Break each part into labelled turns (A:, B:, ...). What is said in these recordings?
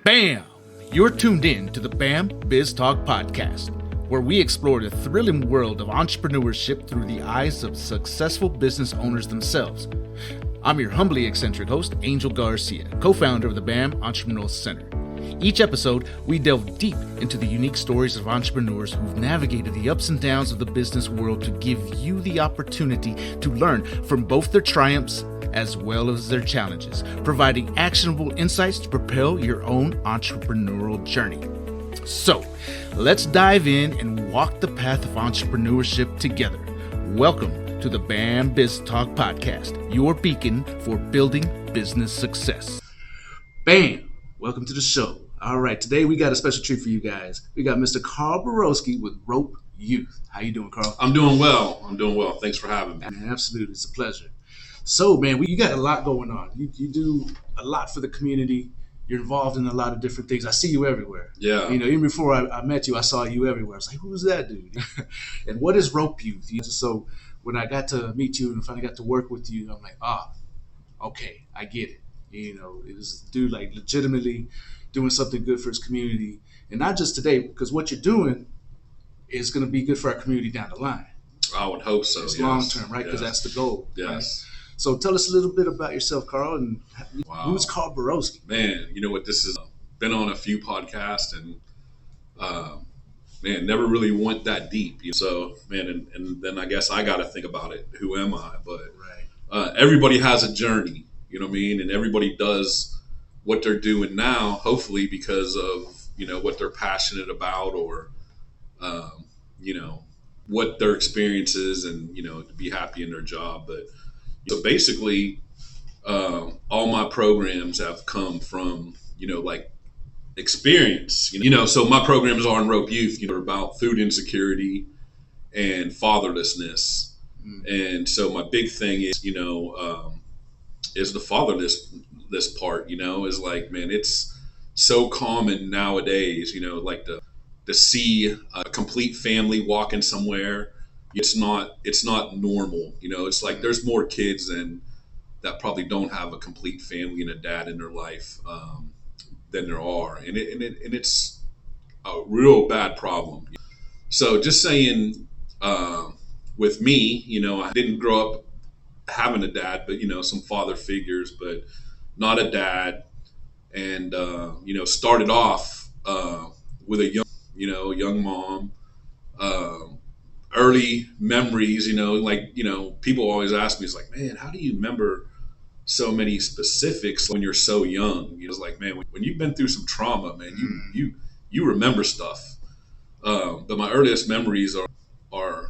A: Bam! You're tuned in to the BAMBIZTALK podcast, where we explore the thrilling world of entrepreneurship through the eyes of successful business owners themselves. I'm your humbly eccentric host, Angel Garcia, co-founder of the BAM Entrepreneurial Center. Each episode, we delve deep into the unique stories of entrepreneurs who've navigated the ups and downs of the business world to give you the opportunity to learn from both their triumphs as well as their challenges, providing actionable insights to propel your own entrepreneurial journey. So, let's dive in and walk the path of entrepreneurship together. Welcome to the BAMBIZTALK podcast, your beacon for building business success. Bam! Welcome to the show. All right, today we got a special treat for you guys. We got Mr. Karl Boroski with Rope Youth. How you doing, Karl?
B: I'm doing well. Thanks for having me.
A: Absolutely, it's a pleasure. So, man, you got a lot going on. You do a lot for the community. You're involved in a lot of different things. I see you everywhere.
B: Yeah.
A: You know, even before I met you, I saw you everywhere. I was like, who's that dude? And what is Rope Youth? So when I got to meet you and finally got to work with you, I'm like, okay, I get it. You know, it was a dude like legitimately doing something good for his community. And not just today, because what you're doing is going to be good for our community down the line.
B: I would hope so.
A: It's
B: yes.
A: long term, right? Because that's the goal.
B: Yes.
A: Right? So tell us a little bit about yourself, Karl, and who's Karl Boroski?
B: Man, you know what? This has been on a few podcasts and, never really went that deep. So, man, and then I guess I got to think about it. Who am I? But everybody has a journey, you know what I mean? And everybody does what they're doing now, hopefully because of, you know, what they're passionate about or, you know, what their experience is and, you know, to be happy in their job. But so basically, all my programs have come from, you know, like experience, you know, so my programs are on Rope Youth, you know, about food insecurity and fatherlessness. And so my big thing is, you know, is the fatherless part, you know, is like, man, it's so common nowadays, you know, like to see a complete family walking somewhere. It's not normal, you know. It's like there's more kids that probably don't have a complete family and a dad in their life than there are, and it's a real bad problem. So just saying, with me, you know, I didn't grow up having a dad, but you know, some father figures, but not a dad, and you know, started off with a young mom. Early memories, you know, like, you know, people always ask me, it's like, man, how do you remember so many specifics when you're so young? It's like, man, when you've been through some trauma, man, you remember stuff. But my earliest memories are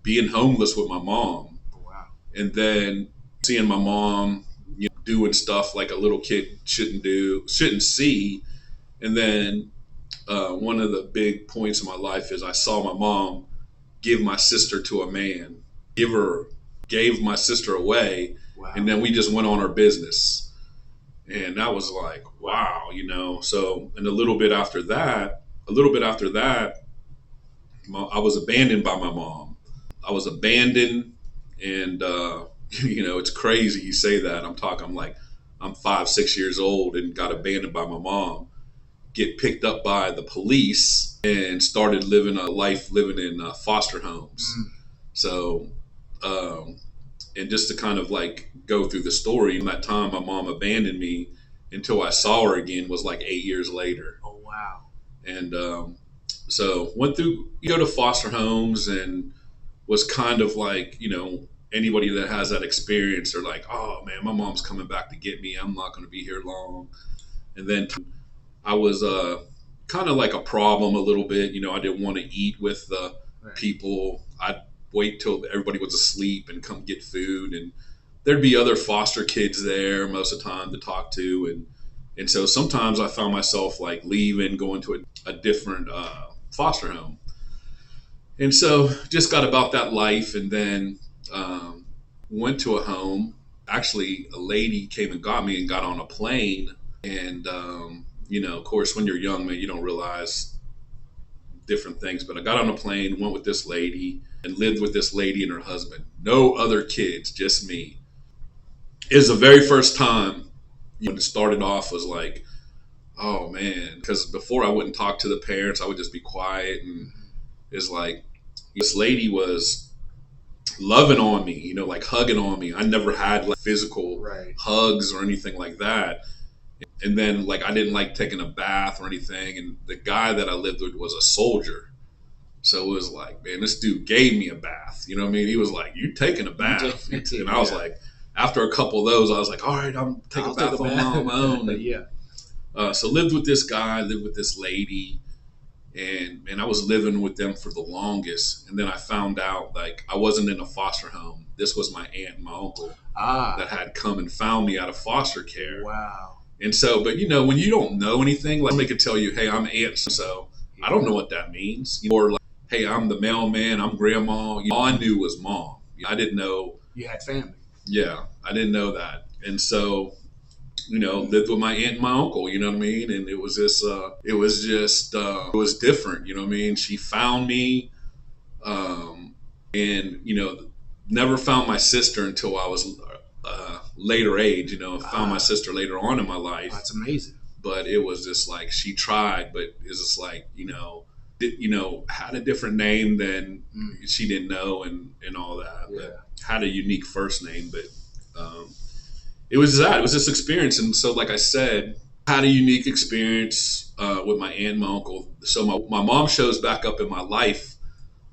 B: being homeless with my mom.
A: Wow.
B: And then seeing my mom, you know, doing stuff like a little kid shouldn't see. And then one of the big points in my life is I saw my mom give my sister to a man, gave my sister away.
A: Wow. And
B: then we just went on our business. And that was like, wow, you know. So, and a little bit after that, I was abandoned by my mom. I was abandoned, and you know, it's crazy you say that. I'm 5-6 years old and got abandoned by my mom. Get picked up by the police and started living in foster homes. So, and just to kind of like go through the story, that time my mom abandoned me until I saw her again was like 8 years later.
A: Oh, wow.
B: And so went through, you go to foster homes and was kind of like, you know, anybody that has that experience, they're like, oh man, my mom's coming back to get me. I'm not going to be here long. And then I was kind of like a problem a little bit. You know, I didn't want to eat with the people. I'd wait till everybody was asleep and come get food. And there'd be other foster kids there most of the time to talk to. And so sometimes I found myself like leaving, going to a different foster home. And so just got about that life, and then went to a home. Actually, a lady came and got me and got on a plane. And you know, of course, when you're young, man, you don't realize different things. But I got on a plane, went with this lady, and lived with this lady and her husband. No other kids, just me. It was the very first time, you know, it started off was like, Oh man, because before I wouldn't talk to the parents, I would just be quiet, and it's like this lady was loving on me, like hugging on me. I never had like physical hugs or anything like that. And then like I didn't like taking a bath or anything. And the guy that I lived with was a soldier. So it was like, man, this dude gave me a bath. You know what I mean? He was like, "You taking a bath?" And I was like, after a couple of those, I was like, "All right, I'm taking a bath on my own." And, so lived with this guy, lived with this lady, and I was living with them for the longest. And then I found out like I wasn't in a foster home. This was my aunt and my uncle that had come and found me out of foster care.
A: Wow.
B: And so, but when you don't know anything, like somebody could tell you, "Hey, I'm aunt so." I don't know what that means. Or like, "Hey, I'm the mailman, I'm grandma." All I knew was mom. I didn't know.
A: You had family.
B: Yeah, I didn't know that. And so, lived with my aunt and my uncle, you know what I mean? And it was just, it was different, you know what I mean? She found me, and, never found my sister until I was later age, found my sister later on in my life.
A: That's amazing.
B: But it was just like, she tried, but it was just like, had a different name than she didn't know and all that.
A: Yeah.
B: But had a unique first name, but it was this experience. And so, like I said, had a unique experience with my aunt and my uncle. So my mom shows back up in my life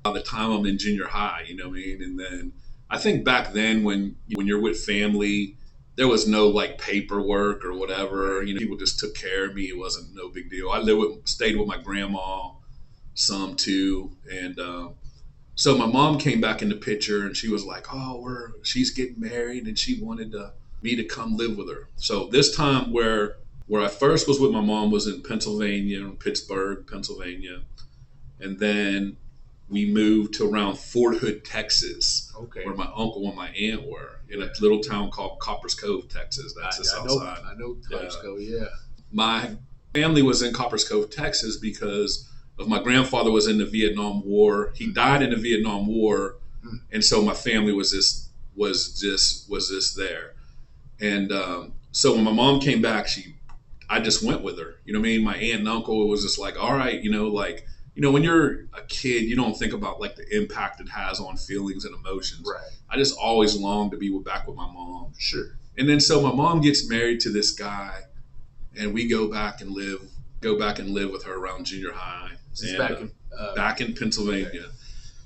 B: by the time I'm in junior high, you know what I mean? And then I think back then when you're with family, there was no like paperwork or whatever. People just took care of me. It wasn't no big deal. I stayed with my grandma some too. And so my mom came back in the picture and she was like, "Oh, she's getting married," and she wanted me to come live with her. So this time where I first was with my mom was in Pennsylvania, in Pittsburgh, Pennsylvania. And then we moved to around Fort Hood, Texas, where my uncle and my aunt were, in a little town called Coppers Cove, Texas. That's the south side.
A: I know Coppers Cove, yeah.
B: My family was in Coppers Cove, Texas, because of my grandfather was in the Vietnam War. He died in the Vietnam War, and so my family was just there. And so when my mom came back, I just went with her. You know what I mean? My aunt and uncle was just like, all right, when you're a kid, you don't think about like the impact it has on feelings and emotions.
A: Right.
B: I just always longed to be back with my mom.
A: Sure.
B: And then so my mom gets married to this guy, and we go back and live with her around junior high. Back in Pennsylvania. Okay.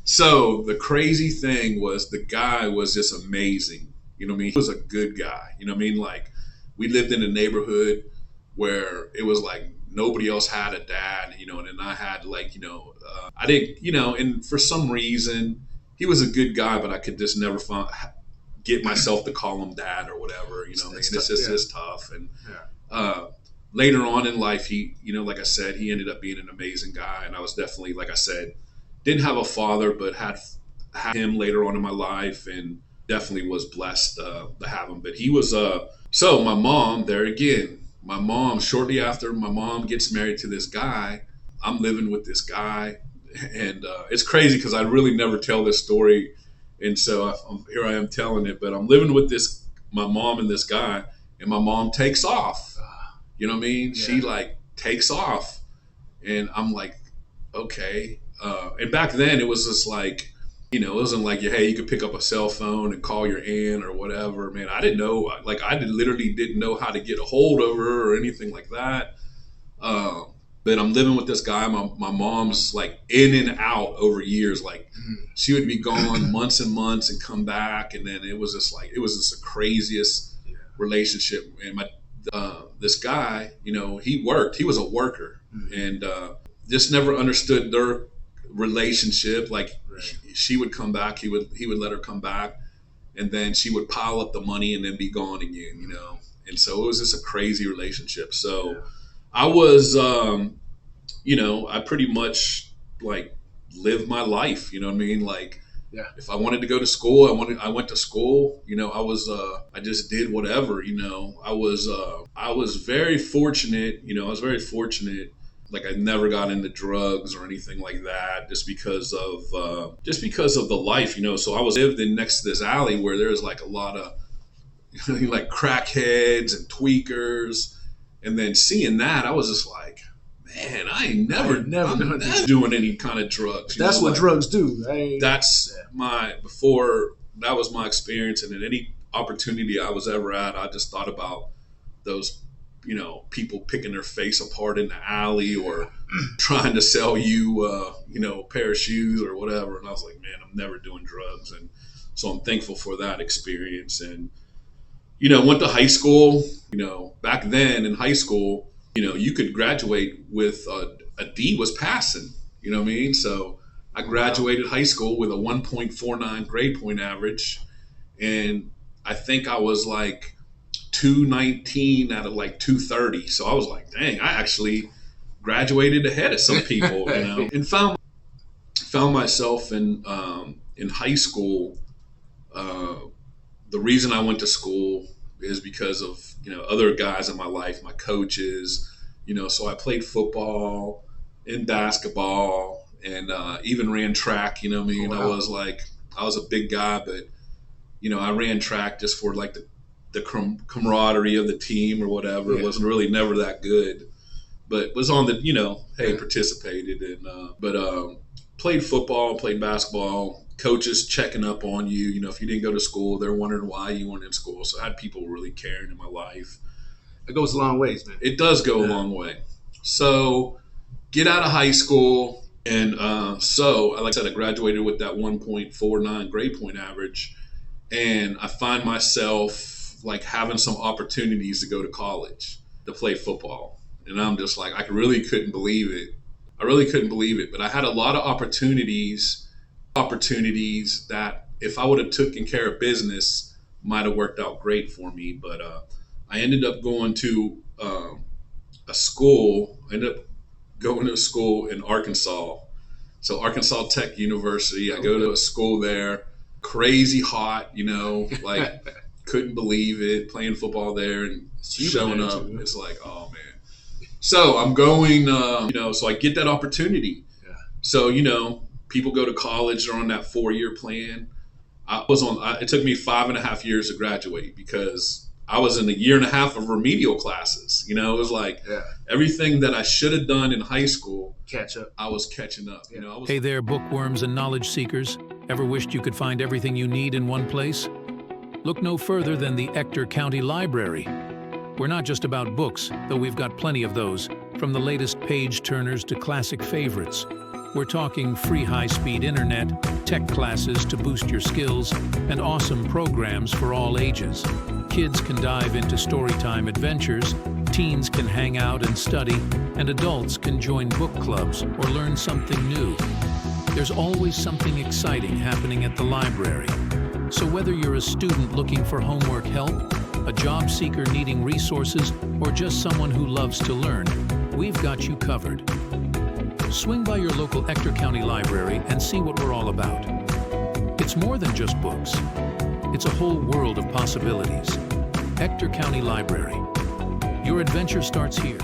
B: So the crazy thing was the guy was just amazing. You know what I mean? He was a good guy. You know what I mean? Like, we lived in a neighborhood where it was like nobody else had a dad, and then I had like, I didn't, and for some reason he was a good guy, but I could just never get myself to call him dad or whatever, it's just tough. And later on in life, he, like I said, he ended up being an amazing guy. And I was definitely, like I said, didn't have a father, but had him later on in my life, and definitely was blessed to have him. But he was, so my mom, there again, shortly after my mom gets married to this guy, I'm living with this guy. And it's crazy because I really never tell this story. And so here I am telling it, but I'm living with my mom and this guy, and my mom takes off. You know what I mean? Yeah. She like takes off, and I'm like, okay. And back then it was just like, it wasn't like, hey, you could pick up a cell phone and call your aunt or whatever. Man, I didn't know, like literally didn't know how to get a hold of her or anything like that. But I'm living with this guy. My mom's like in and out over years. Like she would be gone months and months and come back. And then it was just the craziest relationship. And this guy, he was a worker, and just never understood their relationship. Like she would come back, he would let her come back, and then she would pile up the money and then be gone again, And so it was just a crazy relationship. So I was, I pretty much like lived my life, you know what I mean? Like, if I wanted to go to school, I went to school, I just did whatever, I was very fortunate, Like, I never got into drugs or anything like that, just because of the life, So I lived in next to this alley where there's like a lot of like crackheads and tweakers, And then seeing that, I was just like, man, I'm never doing any kind of drugs.
C: That's what drugs do.
B: That was my experience. And in any opportunity I was ever at, I just thought about those, people picking their face apart in the alley or trying to sell you, a pair of shoes or whatever. And I was like, man, I'm never doing drugs. And so I'm thankful for that experience. And, went to high school. Back then in high school, you could graduate with a D was passing, you know what I mean? So I graduated high school with a 1.49 grade point average. And I think I was like 219 out of like 230. So I was like, dang, I actually graduated ahead of some people, and found myself in high school. The reason I went to school is because of, other guys in my life, my coaches, so I played football and basketball and even ran track, you know what I mean? Oh, wow. I was a big guy, but, I ran track just for like the camaraderie of the team or whatever. Yeah. It wasn't really never that good, but was on the, participated and, played football, played basketball. Coaches checking up on you. If you didn't go to school, they're wondering why you weren't in school. So I had people really caring in my life.
C: It goes a long ways, man.
B: It does go a long way. So get out of high school. And so, like I said, I graduated with that 1.49 grade point average. And I find myself like having some opportunities to go to college to play football. And I'm just like, I really couldn't believe it. But I had a lot of opportunities that if I would have taken care of business might have worked out great for me. But I ended up going to a school in Arkansas. So Arkansas Tech University. I go to a school there, crazy hot, like couldn't believe it, playing football there and showing up. It's like, oh man. So I'm going, so I get that opportunity. Yeah. So, people go to college, they're on that 4-year plan. It took me 5.5 years to graduate because I was in a 1.5 years of remedial classes. It was like everything that I should have done in high school.
C: Catch up.
B: I was catching up.
C: Yeah.
D: Hey there, bookworms and knowledge seekers. Ever wished you could find everything you need in one place? Look no further than the Ector County Library. We're not just about books, though we've got plenty of those, from the latest page-turners to classic favorites. We're talking free high-speed internet, tech classes to boost your skills, and awesome programs for all ages. Kids can dive into storytime adventures, teens can hang out and study, and adults can join book clubs or learn something new. There's always something exciting happening at the library. So whether you're a student looking for homework help, a job seeker needing resources, or just someone who loves to learn, we've got you covered. Swing by your local Ector County Library and see what we're all about. It's more than just books. It's a whole world of possibilities. Ector County Library. Your adventure starts here.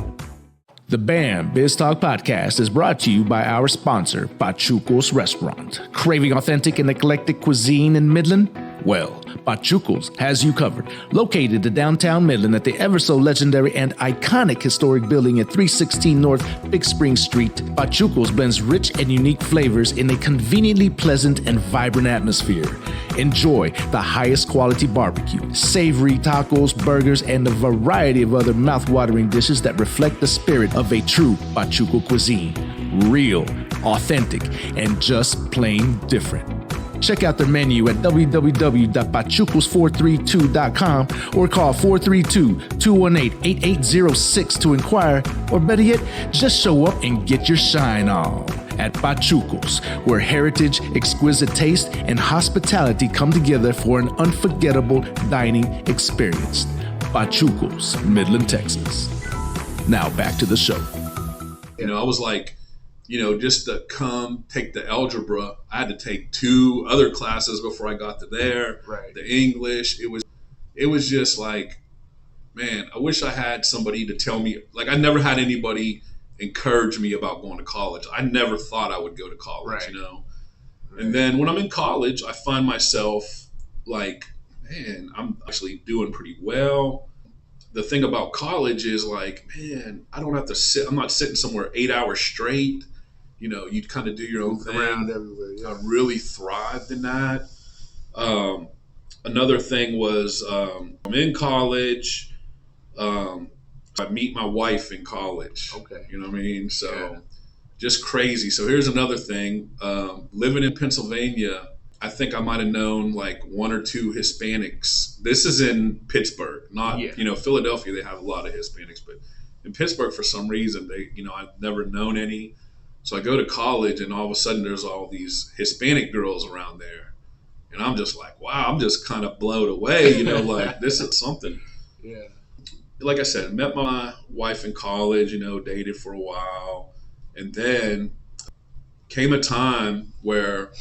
A: The BAMBIZTALK podcast is brought to you by our sponsor, Pachuco's Restaurant. Craving authentic and eclectic cuisine in Midland? Well, Pachuco's has you covered. Located in downtown Midland at the ever-so-legendary and iconic historic building at 316 North Big Spring Street, Pachuco's blends rich and unique flavors in a conveniently pleasant and vibrant atmosphere. Enjoy the highest quality barbecue, savory tacos, burgers, and a variety of other mouth-watering dishes that reflect the spirit of a true Pachuco cuisine. Real, authentic, and just plain different. Check out their menu at www.pachucos432.com or call 432-218-8806 to inquire, or better yet, just show up and get your shine on. At Pachuco's, where heritage, exquisite taste, and hospitality come together for an unforgettable dining experience. Pachuco's, Midland, Texas. Now back to the show.
B: I was like, just to come take the algebra, I had to take 2 other classes before I got to there.
C: Right.
B: The English, it was just like, man, I wish I had somebody to tell me. Like, I never had anybody encourage me about going to college. I never thought I would go to college,
C: Right.
B: And then when I'm in college, I find myself like, man, I'm actually doing pretty well. the thing about college is like, man, I don't have to sit. I'm not sitting somewhere 8 hours straight. You know, you kind of do your own thing.
C: Around everywhere. Yeah.
B: I really thrived in that. Another thing was I'm in college. I meet my wife in college.
C: Okay.
B: You know what I mean? So just crazy. So here's another thing. Living in Pennsylvania, I think I might have known like one or two Hispanics. This is in Pittsburgh, not, you know, Philadelphia, they have a lot of Hispanics, but in Pittsburgh, for some reason, they, you know, I've never known any. So I go to college and all of a sudden there's all these Hispanic girls around there. And I'm just like, wow, I'm just kind of blown away, you know, like this is something.
C: Yeah.
B: Like I said, met my wife in college, you know, dated for a while. And then came a time where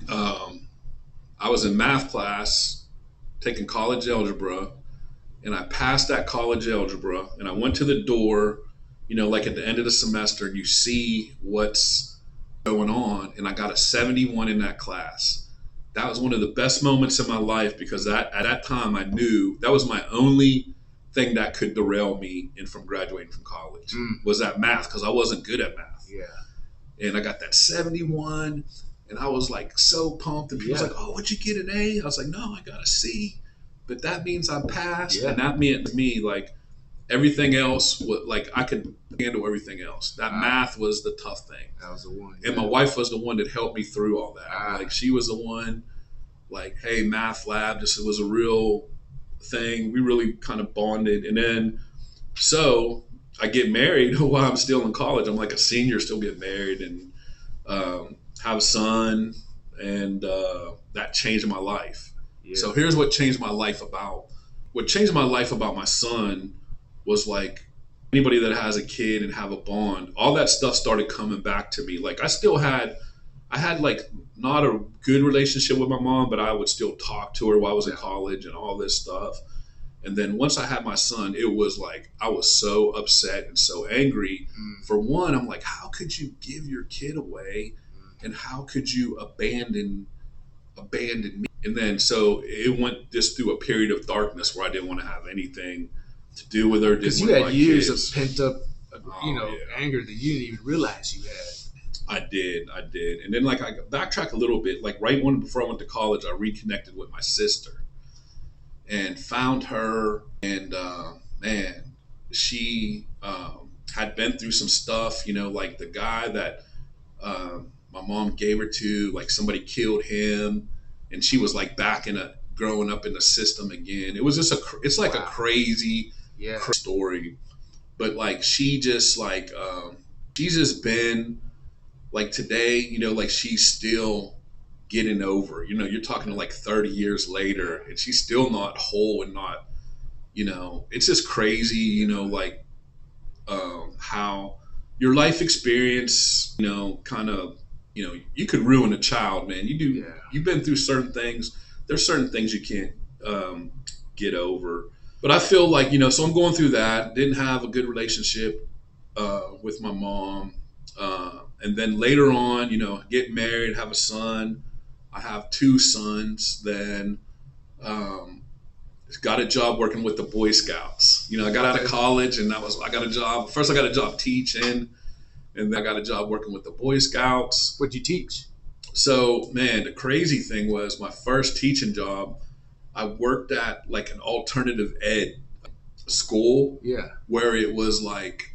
B: I was in math class taking college algebra, and I passed that college algebra, and I went to the door, you know, like at the end of the semester, and you see what's going on, and I got a 71 in that class. That was one of the best moments in my life, because at that time I knew that was my only thing that could derail me in from graduating from college was that math, because I wasn't good at math.
C: Yeah.
B: And I got that 71, and I was like so pumped, and people was like, oh, what'd you get, an A? I was like, no, I got a C, but that means I passed. And that meant to me, like, everything else, like, I could handle everything else. That math was the tough thing.
C: That was the one.
B: And my wife was the one that helped me through all that. Like, she was the one, like, hey, math lab, this was a real thing. We really kind of bonded. And then, so I get married while I'm still in college. I'm like a senior, still get married, and have a son, and that changed my life. Yeah. So here's what changed my life about. What changed my life about my son was, like, anybody that has a kid and have a bond, all that stuff started coming back to me. Like, I had like not a good relationship with my mom, but I would still talk to her while I was in college and all this stuff. And then once I had my son, it was like I was so upset and so angry. For one, I'm like, how could you give your kid away, and how could you abandon me? And then so it went just through a period of darkness where I didn't want to have anything to do with her.
C: Because you had years of pent up, anger that you didn't even realize you had.
B: I did. And then, like, I backtrack a little bit. Like, before I went to college, I reconnected with my sister and found her. And man, she had been through some stuff. You know, like the guy that my mom gave her to, like, somebody killed him, and she was like back growing up in the system again. It was just it's like a crazy story. But like, she just like she's just been. Like today, you know, like she's still getting over, you know, you're talking like 30 years later, and she's still not whole, and not, you know, it's just crazy, you know, like how your life experience, you know, kind of, you know, you could ruin a child, man. You've been through certain things. There's certain things you can't get over. But I feel like, you know, so I'm going through that. Didn't have a good relationship with my mom. And then later on, you know, get married, have a son. I have 2 sons. Then got a job working with the Boy Scouts. You know, I got out of college, and I got a job. First, I got a job teaching, and then I got a job working with the Boy Scouts.
C: What'd you teach?
B: So, man, the crazy thing was, my first teaching job, I worked at like an alternative ed school. Yeah. Where it was like,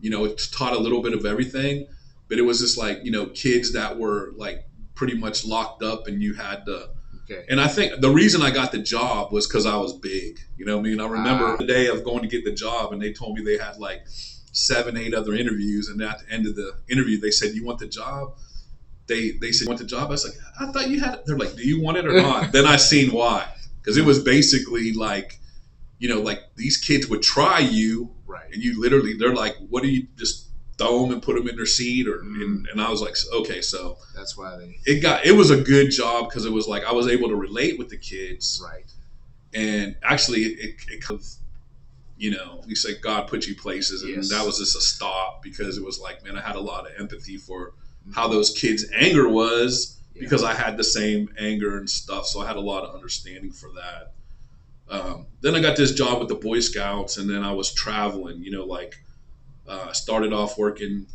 B: you know, it taught a little bit of everything, but it was just like, you know, kids that were like pretty much locked up, and you had to. Okay. And I think the reason I got the job was because I was big. You know what I mean? I remember the day of going to get the job, and they told me they had like 7, 8 other interviews, and at the end of the interview, they said, "You want the job?" They said, "You want the job?" I was like, "I thought you had it." They're like, "Do you want it or not?" Then I seen why, because it was basically like, you know, like these kids would try you. Right. And you literally, they're like, what do you just throw them and put them in their seat? And I was like, okay, so
C: that's why
B: it was a good job, because it was like I was able to relate with the kids.
C: Right.
B: And actually, it kind of, you know, we say God put you places, and that was just a stop, because it was like, man, I had a lot of empathy for how those kids' anger was, because I had the same anger and stuff. So I had a lot of understanding for that. Then I got this job with the Boy Scouts, and then I was traveling, I started off working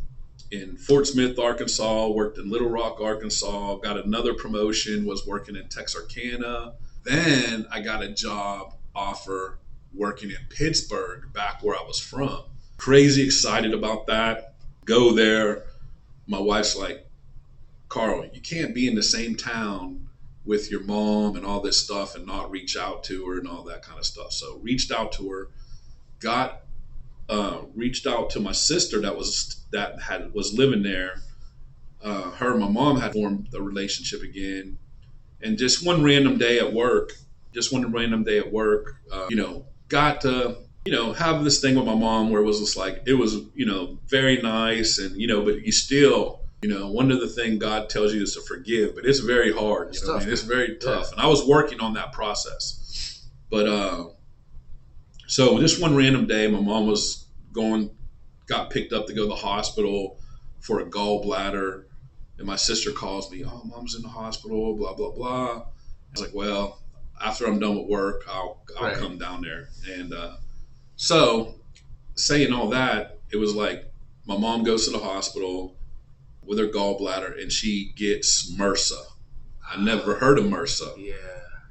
B: in Fort Smith, Arkansas, worked in Little Rock, Arkansas, got another promotion, was working in Texarkana. Then I got a job offer working in Pittsburgh, back where I was from. Crazy excited about that. Go there. My wife's like, Carl, you can't be in the same town with your mom and all this stuff and not reach out to her and all that kind of stuff. So reached out to her, reached out to my sister that was living there. Her and my mom had formed a relationship again. And just one random day at work, got to, have this thing with my mom where it was just like, it was, very nice. And, but you still, one of the things God tells you is to forgive, but it's very hard. It's tough, it's very tough. And I was working on that process. But so just one random day, my mom got picked up to go to the hospital for a gallbladder. And my sister calls me, oh, mom's in the hospital, blah, blah, blah. I was like, well, after I'm done with work, I'll come down there. And so saying all that, it was like my mom goes to the hospital with her gallbladder and she gets MRSA. I never heard of MRSA.
C: Yeah.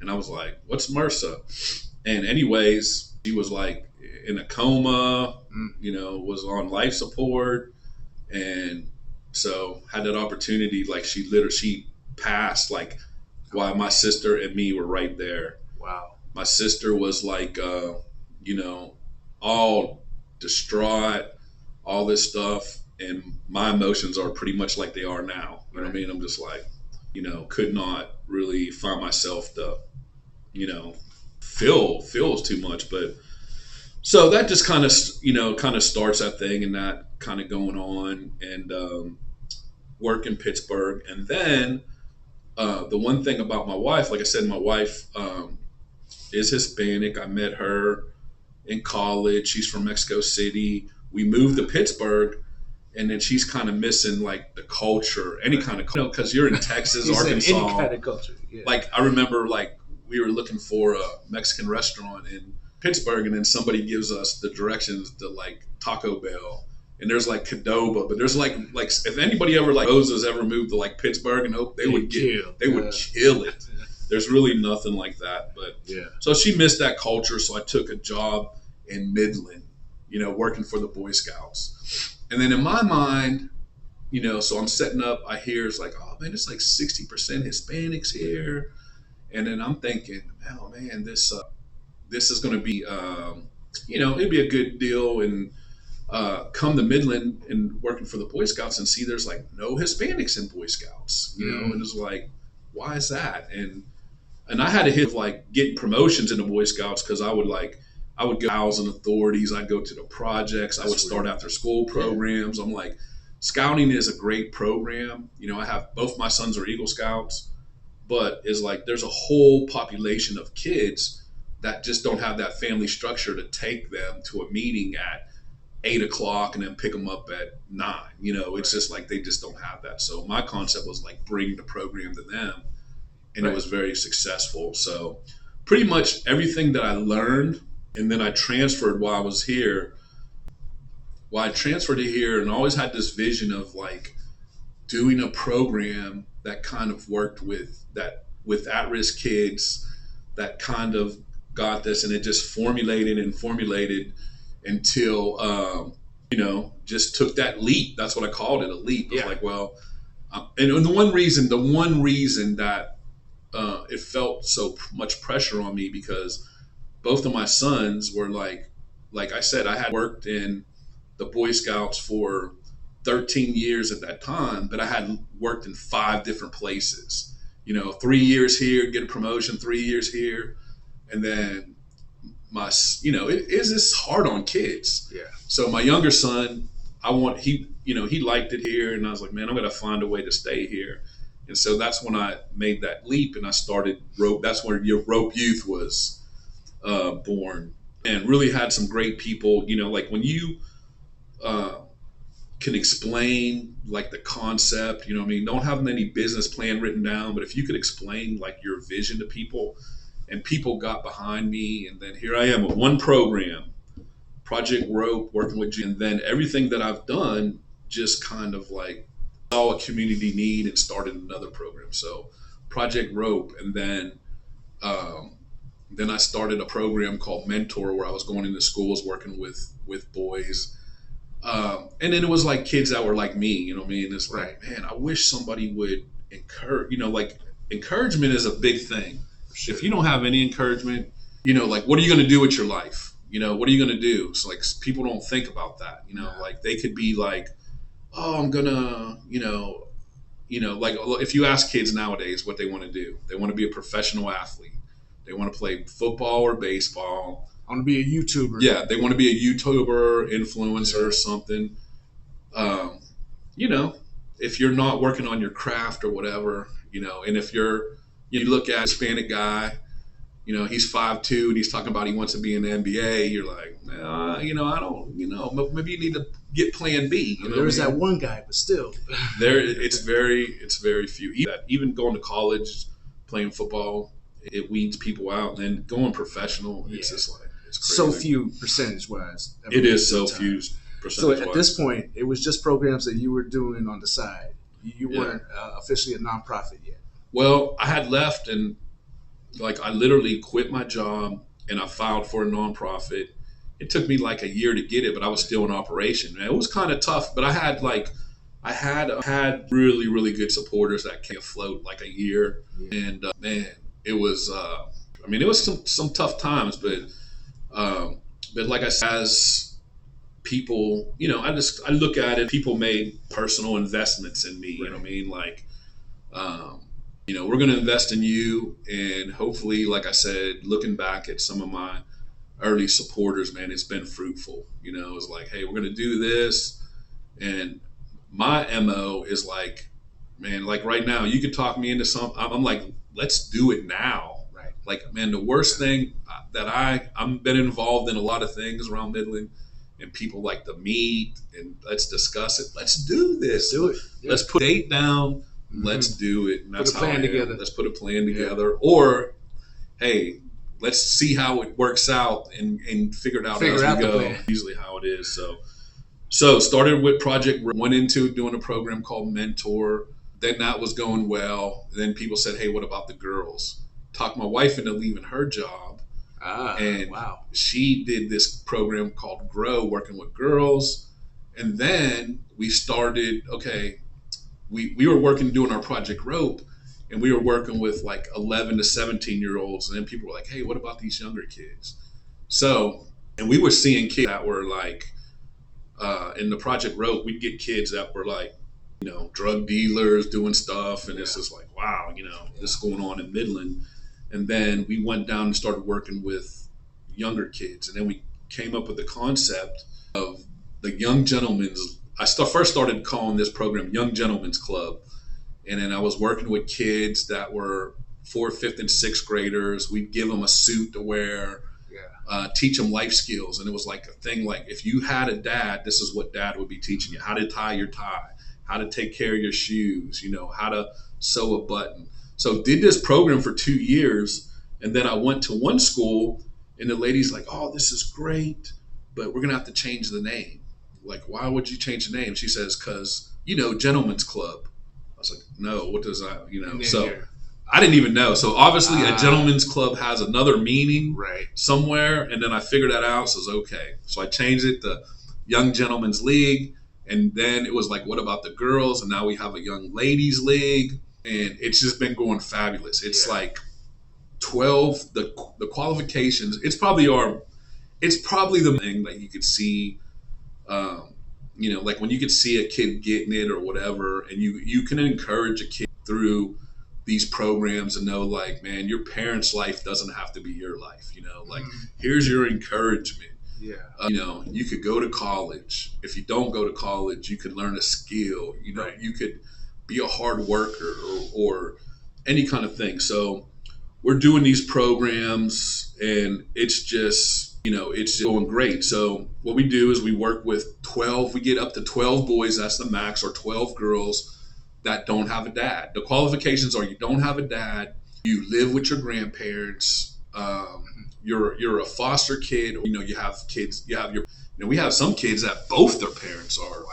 B: And I was like, what's MRSA? And anyways, she was like in a coma, was on life support. And so had that opportunity, like she passed, like while my sister and me were right there.
C: Wow. My
B: sister was like, all distraught, all this stuff. And my emotions are pretty much like they are now. You know what I mean? I'm just like, could not really find myself to, feels too much. But so that just kind of starts that thing and that kind of going on and work in Pittsburgh. And then the one thing about my wife, like I said, my wife is Hispanic. I met her in college. She's from Mexico City. We moved to Pittsburgh. And then she's kind of missing like the culture, any kind of, because you're in Texas, Arkansas.
C: Any kind of culture. Yeah.
B: Like I remember, like we were looking for a Mexican restaurant in Pittsburgh, and then somebody gives us the directions to like Taco Bell, and there's like Qdoba, but there's like if anybody ever like Moses ever moved to like Pittsburgh and Oak, they would kill it. There's really nothing like that, but so she missed that culture. So I took a job in Midland, working for the Boy Scouts. And then in my mind, so I'm setting up, I hear it's like, oh man, it's like 60% Hispanics here. And then I'm thinking, oh man, this is going to be, it'd be a good deal. And come to Midland and working for the Boy Scouts and see there's like no Hispanics in Boy Scouts, and it's like, why is that? And I had a hit of like getting promotions in the Boy Scouts because I would go to housing authorities. I'd go to the projects. I would start after school programs. I'm like, scouting is a great program. I have both my sons are Eagle Scouts, but it's like there's a whole population of kids that just don't have that family structure to take them to a meeting at 8:00 and then pick them up at 9. It's just like they just don't have that. So my concept was like bring the program to them, and it was very successful. So pretty much everything that I learned. And then I transferred while I was here. Well, I transferred to here and always had this vision of like doing a program that kind of worked with at-risk kids that kind of got this, and it just formulated until, just took that leap. That's what I called it, a leap. It's like, well, and the one reason that it felt so much pressure on me because both of my sons were like I said, I had worked in the Boy Scouts for 13 years at that time, but I had worked in 5 different places, 3 years here, get a promotion, 3 years here. And then it is this hard on kids. Yeah. So my younger son, he liked it here. And I was like, man, I'm going to find a way to stay here. And so that's when I made that leap and I started Rope. That's where your Rope Youth was born, and really had some great people, like when you can explain like the concept, don't have any business plan written down, but if you could explain like your vision to people and people got behind me. And then here I am with one program, Project Rope, working with you. And then everything that I've done just kind of like saw a community need and started another program. So Project Rope. And then I started a program called Mentor, where I was going into schools working with boys. And then it was like kids that were like me, you know what I mean? It's like, man, I wish somebody would encourage, you know, like encouragement is a big thing. Sure. If you don't have any encouragement, you know, like, what are you going to do with your life? You know, what are you going to do? So like, people don't think about that, you know, like they could be like, oh, I'm gonna, you know, like if you ask kids nowadays what they want to do, they want to be a professional athlete. They want to play football or baseball.
C: I want to be a YouTuber.
B: Yeah, they want to be a YouTuber, influencer, or something. You know, if you're not working on your craft or whatever, you know, and if you look at a Hispanic guy, you know, he's 5'2" and he's talking about he wants to be in the NBA, you're like, you know, I don't, you know, maybe you need to get plan B. You know,
C: there's that one guy, but still.
B: It's very few. Even going to college, playing football, it weeds people out. And then going professional, it's just like, it's crazy.
C: So few percentage-wise.
B: It is so few percentage-wise.
C: So at this point, it was just programs that you were doing on the side. You weren't officially a nonprofit yet.
B: Well, I had left, and like I literally quit my job and I filed for a nonprofit. It took me like a year to get it, but I was still in operation. And it was kind of tough, but I had really, really good supporters that came afloat like a year. And man, it was, it was some tough times, but like I said, as people, you know, I look at it, people made personal investments in me, you know what I mean? Like, you know, we're going to invest in you, and hopefully, like I said, looking back at some of my early supporters, man, it's been fruitful. You know, it's like, hey, we're going to do this. And my MO is like, man, like right now, you could talk me into something. I'm like, let's do it now. Right. Like, man, the worst thing that I've been involved in a lot of things around Midland, and people like to meet and let's discuss it. Let's do this. Do it. Yeah. Let's put a date down. Let's do it. And that's
C: put a plan together.
B: Let's put a plan together. Or, hey, let's see how it works out and figure it out as we go. Usually how it is. So started with Project, went into doing a program called Mentor. Then that was going well. Then people said, hey, what about the girls? Talked my wife into leaving her job. She did this program called Grow, working with girls. And then we started, we were doing our Project Rope, and we were working with like 11 to 17-year-olds. And then people were like, hey, what about these younger kids? So, and we were seeing kids that were like, in the Project Rope, we'd get kids that were like, you know, drug dealers doing stuff. And it's just like, wow, you know, this is going on in Midland. And then we went down and started working with younger kids. And then we came up with the concept of the Young Gentlemen's. I first started calling this program Young Gentlemen's Club. And then I was working with kids that were 4th, 5th, and 6th graders. We'd give them a suit to wear, teach them life skills. And it was like a thing like, if you had a dad, this is what dad would be teaching you: how to tie your tie, how to take care of your shoes, you know, how to sew a button. So did this program for 2 years. And then I went to one school, and the lady's like, oh, this is great, but we're going to have to change the name. Like, why would you change the name? She says, because, you know, Gentlemen's Club. I was like, no, what does that, you know? So I didn't even know. So obviously a Gentlemen's Club has another meaning somewhere. And then I figured that out. So I was okay. So I changed it to Young Gentlemen's League. And then it was like, what about the girls? And now we have a Young Ladies League. And it's just been going fabulous. It's like 12, the qualifications. It's probably the thing that you could see, you know, like when you could see a kid getting it or whatever, and you can encourage a kid through these programs and know, like, man, your parents' life doesn't have to be your life, you know, like here's your encouragement. You know, you could go to college. If you don't go to college, you could learn a skill, you know, you could be a hard worker or any kind of thing. So we're doing these programs, and it's just, you know, it's going great. So what we do is we work with 12, we get up to 12 boys, that's the max, or 12 girls that don't have a dad. The qualifications are: you don't have a dad, you live with your grandparents, you're a foster kid, or, you have kids, we have some kids that both their parents are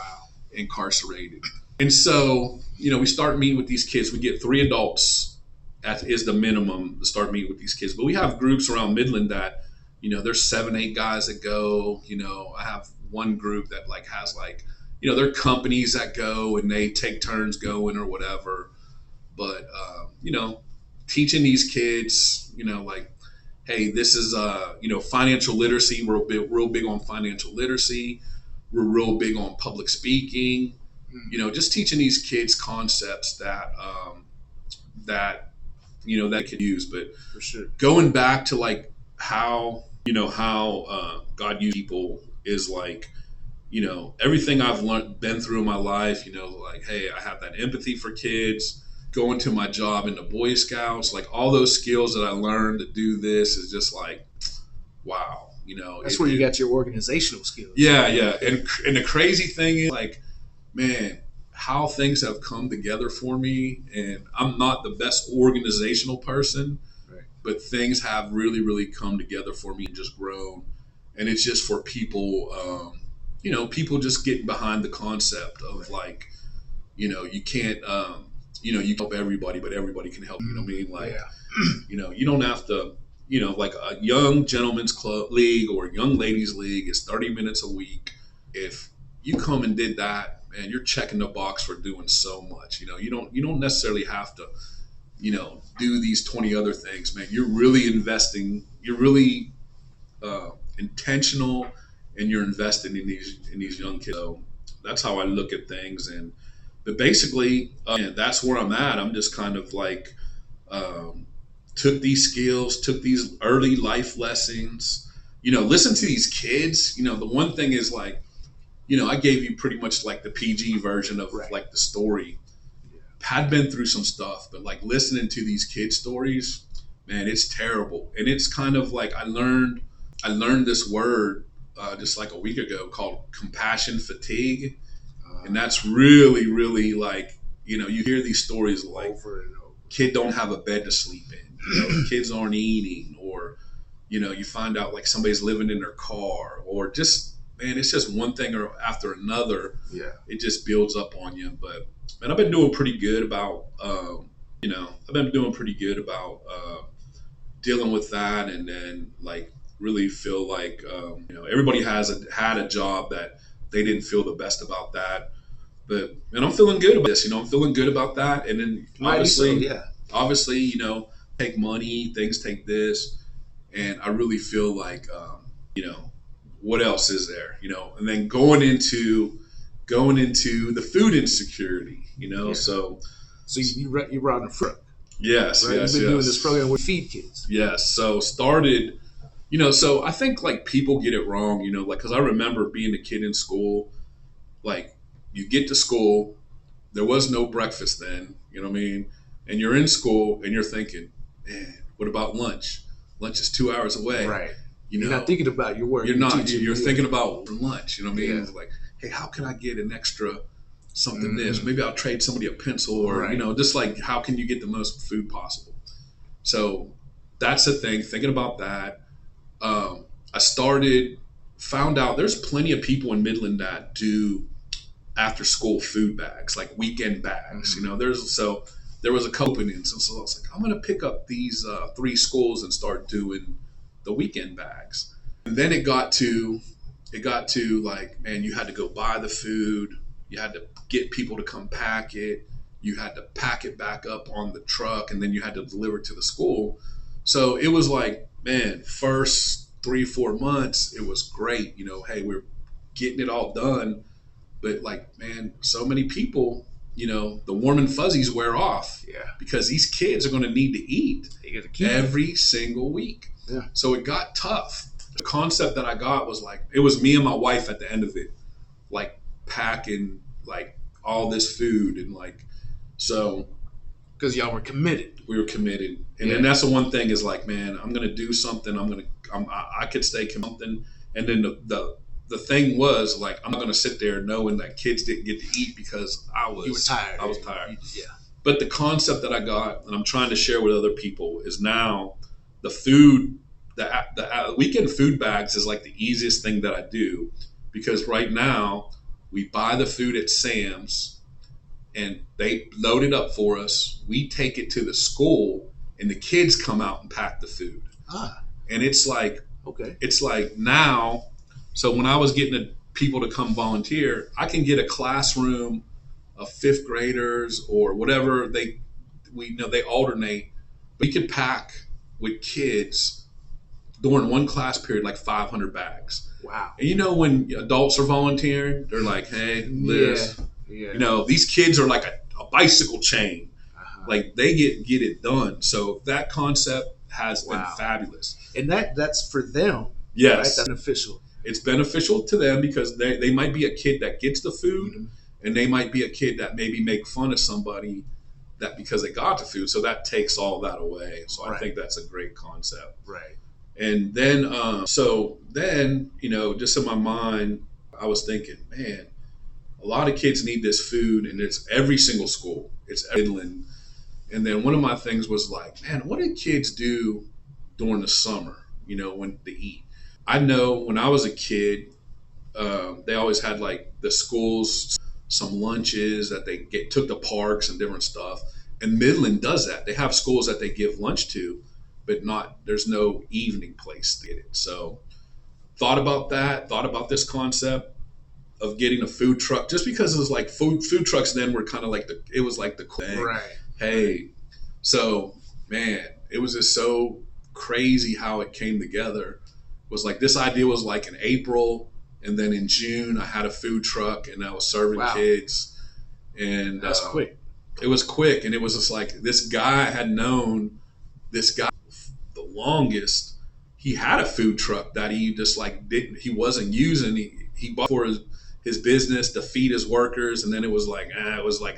B: incarcerated. And so, we start meeting with these kids. We get 3 adults is the minimum to start meeting with these kids. But we have groups around Midland that, there's 7, 8 guys that go. I have one group that has they're companies that go and they take turns going or whatever. But, teaching these kids, hey, this is, financial literacy. We're real big on financial literacy. We're real big on public speaking. Just teaching these kids concepts that that they could use. But
C: for sure,
B: going back to how God used people is everything I've been through in my life. Hey, I have that empathy for kids. Going to my job in the Boy Scouts, all those skills that I learned to do this is just wow.
C: That's where you got your organizational skills.
B: Yeah. And the crazy thing is man, how things have come together for me. And I'm not the best organizational person,
C: right, but
B: things have really, really come together for me and just grown. And it's just for people, people just getting behind the concept of you can't, you help everybody, but everybody can help. You know what I mean? You don't have to, like a young gentleman's club league or a young ladies league is 30 minutes a week. If you come and did that, man, you're checking the box for doing so much. You don't necessarily have to, do these 20 other things, man. You're really investing. You're really intentional, and you're investing in these young kids. So that's how I look at things. But basically, that's where I'm at. I'm just kind of took these skills, took these early life lessons, listen to these kids. The one thing is I gave you pretty much the PG version of the story. Had been through some stuff, but listening to these kids' stories, man, it's terrible. And it's kind of I learned this word just a week ago called compassion fatigue. And that's really, really you hear these stories
C: over and over.
B: Kid don't have a bed to sleep in, kids aren't eating, or, you find out somebody's living in their car, or just, man, it's just one thing or after another.
C: Yeah. It
B: just builds up on you. But, man, I've been doing pretty good about, dealing with that. And then really feel everybody had a job that they didn't feel the best about that. But, man, I'm feeling good about this. I'm feeling good about that. And then obviously, take money, things take this. And I really feel what else is there, and then going into the food insecurity, so
C: you run a fruit.
B: Yes,
C: right?
B: Yes,
C: You've been doing
B: yes.
C: this program with Feed Kids.
B: Yes. So started, so I think people get it wrong, because I remember being a kid in school, you get to school, there was no breakfast then, you know what I mean? And you're in school and you're thinking, man, what about lunch? Lunch is 2 hours away.
C: Right. You're not thinking about your work.
B: You're not. You're thinking about lunch, you know what I mean?
C: Yeah.
B: It's hey, how can I get an extra something this? Maybe I'll trade somebody a pencil, or, just how can you get the most food possible? So that's the thing, thinking about that. I found out there's plenty of people in Midland that do after school food bags, weekend bags. There was a couple openings, and so I was I'm going to pick up these 3 schools and start doing the weekend bags. And then it got to man, you had to go buy the food, you had to get people to come pack it, you had to pack it back up on the truck, and then you had to deliver it to the school. So it was man, first 3-4 months, it was great. Hey, we're getting it all done. But man, so many people, the warm and fuzzies wear off.
C: Yeah. Because
B: these kids are going to need to eat every single week.
C: Yeah.
B: So it got tough. The concept that I got was it was me and my wife at the end of it, packing all this food, and so.
C: Because y'all were committed.
B: We were committed. And then that's the one thing is man, I'm going to do something. I could stay committed. And then the thing was I'm not going to sit there knowing that kids didn't get to eat because
C: you were tired.
B: I was tired.
C: Yeah.
B: But the concept that I got, and I'm trying to share with other people, is now the food, the weekend food bags is like the easiest thing that I do, because right now we buy the food at Sam's and they load it up for us. We take it to the school and the kids come out and pack the food. And it's like,
C: okay,
B: it's like now, so when I was getting people to come volunteer, I can get a classroom of 5th graders or whatever, they alternate. We could pack with kids during one class period like 500 bags.
C: Wow.
B: And you know, when adults are volunteering, they're like, hey, Liz,
C: yeah.
B: you know, these kids are like a bicycle chain. Like they get it done. So that concept has been fabulous.
C: And that's for them.
B: Yes.
C: Right? That's beneficial.
B: It's beneficial to them because they might be a kid that gets the food, and they might be a kid that maybe make fun of somebody that because they got the food. So that takes all that away. So I think that's a great concept.
C: Right.
B: And then, you know, just in my mind, I was thinking, man, a lot of kids need this food, and it's every single school. It's Midland. And then one of my things was like, man, what did kids do during the summer, you know, when to eat? I know when I was a kid, they always had like the schools, some lunches that they took to parks and different stuff. And Midland does that. They have schools that they give lunch to, but there's no evening place to get it. So thought about this concept of getting a food truck, just because it was like food trucks then were kind of like it was like the thing.
C: Right.
B: Hey, so man, it was just so crazy how it came together. It was like this idea was like in April, and then in June I had a food truck and I was serving kids. And
C: that's quick.
B: It was quick, and it was just like this guy had known this guy the longest. He had a food truck that he just like he wasn't using. He bought for his business to feed his workers, and then it was like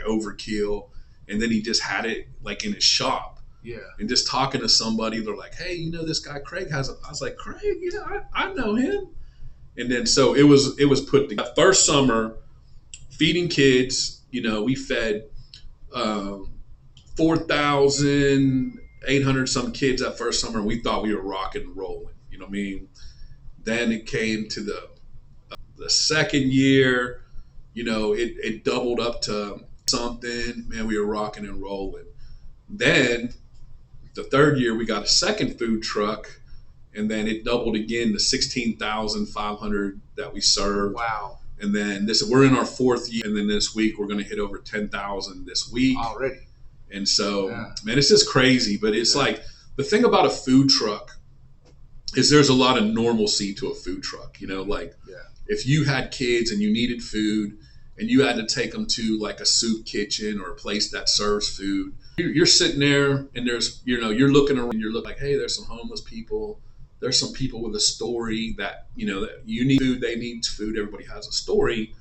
B: overkill. And then he just had it like in his shop. Yeah. And just talking to somebody, they're like, hey, you know, this guy Craig I was like, Craig, yeah, I know him. And then so it was put together. First summer, feeding kids, you know, we fed 4,800 some kids that first summer, and we thought we were rocking and rolling. You know what I mean? Then it came to the second year, you know, it doubled up to something. Man, we were rocking and rolling. Then the third year we got a second food truck, and then it doubled again to 16,500 that we served. Wow. And then we're in our 4th year, and then this week we're going to hit over 10,000 this week
C: already.
B: And so, man, it's just crazy. But it's like the thing about a food truck is there's a lot of normalcy to a food truck. You know, like if you had kids and you needed food, and you had to take them to like a soup kitchen or a place that serves food, you're sitting there and there's, you know, you're looking around and you're looking like, hey, there's some homeless people. There's some people with a story that, you know, that you need food, they need food. Everybody has a story.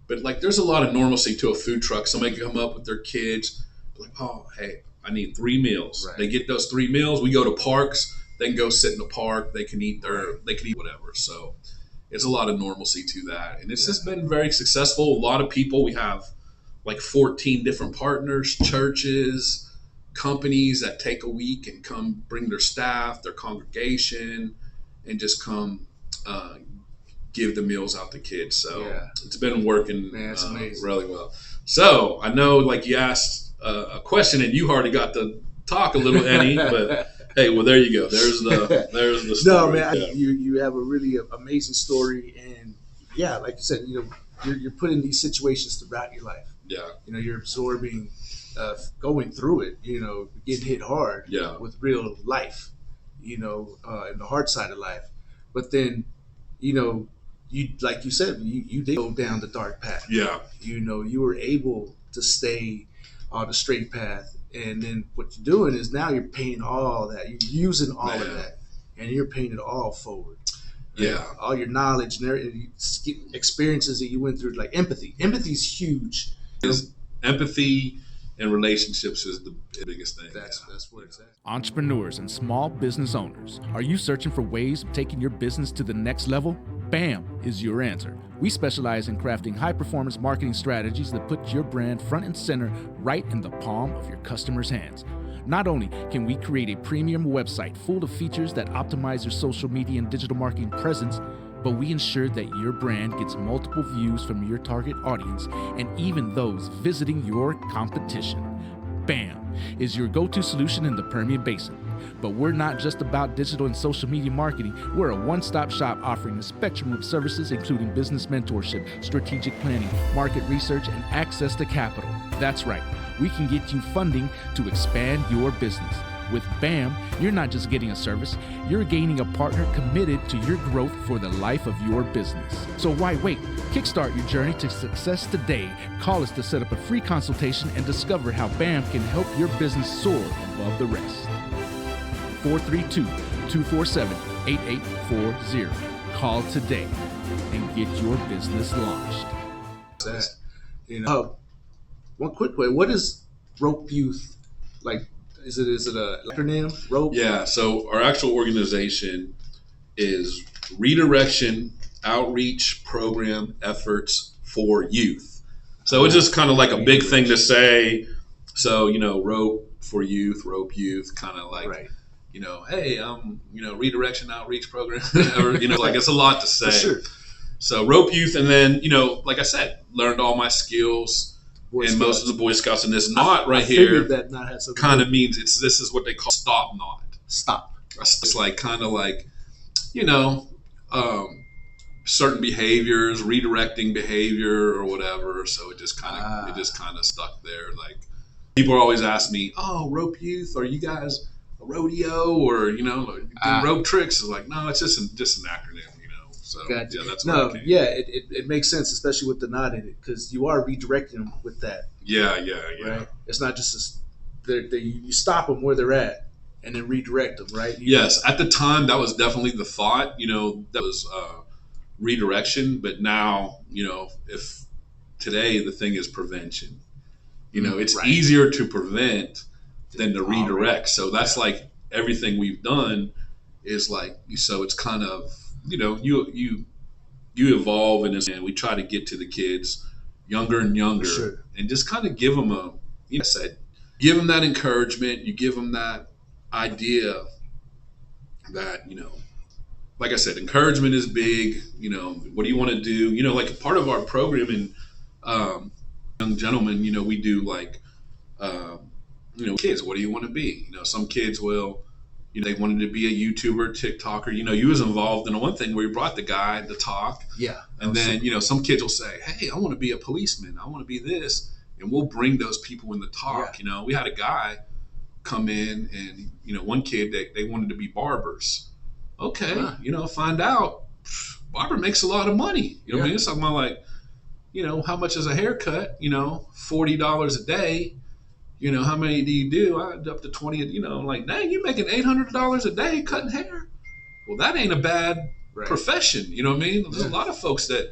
B: But like, there's a lot of normalcy to a food truck. Somebody can come up with their kids, like, oh, hey, I need 3 meals. Right. They get those 3 meals. We go to parks. They can go sit in the park. They can eat whatever. So it's a lot of normalcy to that. And it's just been very successful. A lot of people, we have like 14 different partners, churches, companies that take a week and come bring their staff, their congregation, and just come give the meals out to kids. So it's been working really well. So I know like you asked a question and you already got to talk a little, Eddie, but hey, well, there you go. There's the story.
C: No, man, you have a really amazing story, and like you said, you know, you're put in these situations throughout your life. Yeah, you know, you're absorbing, going through it. You know, getting hit hard. With real life. You know, and the hard side of life. But then, you know, you like you said, you did go down the dark path. Yeah, you know, you were able to stay on the straight path. And then what you're doing is now you're paying all that. You're using all of that, and you're paying it all forward. Yeah, all your knowledge and experiences that you went through, like empathy. Empathy is huge.
B: Empathy and relationships is the biggest thing.
C: That's where it's at.
A: Entrepreneurs and small business owners, are you searching for ways of taking your business to the next level? BAM is your answer. We specialize in crafting high-performance marketing strategies that put your brand front and center right in the palm of your customers' hands. Not only can we create a premium website full of features that optimize your social media and digital marketing presence, but we ensure that your brand gets multiple views from your target audience and even those visiting your competition. BAM is your go-to solution in the Permian Basin. But we're not just about digital and social media marketing. We're a one-stop shop offering a spectrum of services, including business mentorship, strategic planning, market research, and access to capital. That's right. We can get you funding to expand your business. With BAM, you're not just getting a service, you're gaining a partner committed to your growth for the life of your business. So why wait? Kickstart your journey to success today. Call us to set up a free consultation and discover how BAM can help your business soar above the rest. 432-247-8840. Call today and get your business launched.
C: One quick way, what is Rope Youth like? Is it a acronym? Rope?
B: Yeah, so our actual organization is Redirection Outreach Program Efforts for Youth. So it's just kind of like a big thing to say. So, Rope for Youth, Rope Youth, kind of like,
C: right.
B: Hey, Redirection Outreach Program, or, like it's a lot to say.
C: For sure.
B: So Rope Youth, and then, like I said, learned all my skills. And most of the Boy Scouts, and this knot right here
C: that knot has
B: kind of means this is what they call stop knot.
C: Stop.
B: It's like kind of like, certain behaviors, redirecting behavior or whatever. So it just kind of stuck there. Like people always ask me, "Oh, Rope Youth, are you guys a rodeo or doing rope tricks?" It's like, no, it's just an acronym. So
C: gotcha.
B: Yeah, that's
C: it makes sense, especially with the knot in it, because you are redirecting them with that.
B: Yeah.
C: Right. It's not just you stop them where they're at and then redirect them, right?
B: Yes, at the time that was definitely the thought. That was redirection, but now if today the thing is prevention. It's
C: right.
B: easier to prevent than to redirect. So that's like everything we've done is like, so it's kind of. You evolve and we try to get to the kids younger and younger,
C: sure.
B: And just kind of give them give them that encouragement. You give them that idea that, like I said, encouragement is big. What do you want to do? Like part of our program in Young Gentlemen, we do like, kids, what do you want to be? Some kids will, they wanted to be a YouTuber, TikToker. You was involved in one thing where you brought the guy to talk.
C: Yeah.
B: And then, some kids will say, hey, I want to be a policeman. I want to be this. And we'll bring those people in the talk.
C: Yeah.
B: We had a guy come in and, one kid, they wanted to be barbers. Okay. Find out. Barber makes a lot of money. What I mean? It's something like, how much is a haircut? $40 a day. How many do you do? Up to 20, like, dang, you're making $800 a day cutting hair. Well, that ain't a bad profession. You know what I mean? There's a lot of folks that,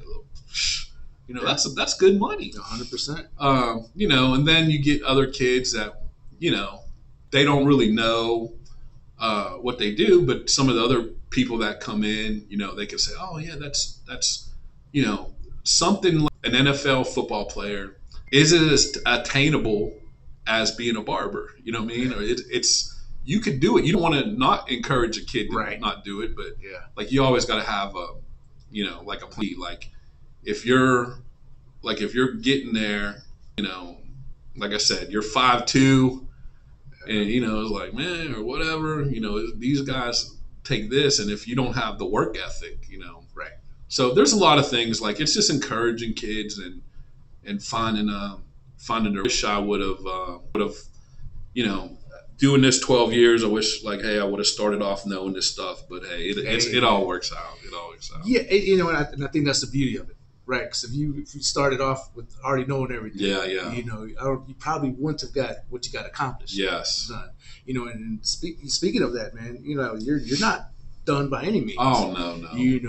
B: that's good money.
C: 100%.
B: And then you get other kids that, they don't really know what they do, but some of the other people that come in, they can say, oh yeah, that's something like an NFL football player. Is it as attainable as being a barber? You know what I mean? Or it's you could do it. You don't want to not encourage a kid to not do it, but like you always got to have a like a plea. Like if you're getting there, like I said, you're 5'2", and it's like, man, or whatever, these guys take this, and if you don't have the work ethic, so there's a lot of things, like it's just encouraging kids and finding a wish I would have doing this 12 years. I wish like, hey, I would have started off knowing this stuff, but hey, it all works out. It all works out.
C: Yeah, and I think that's the beauty of it, right? Because if you started off with already knowing everything, you probably wouldn't have got what you got accomplished.
B: Yes.
C: Done. And speaking of that, man, you're not done by any means.
B: Oh no.
C: You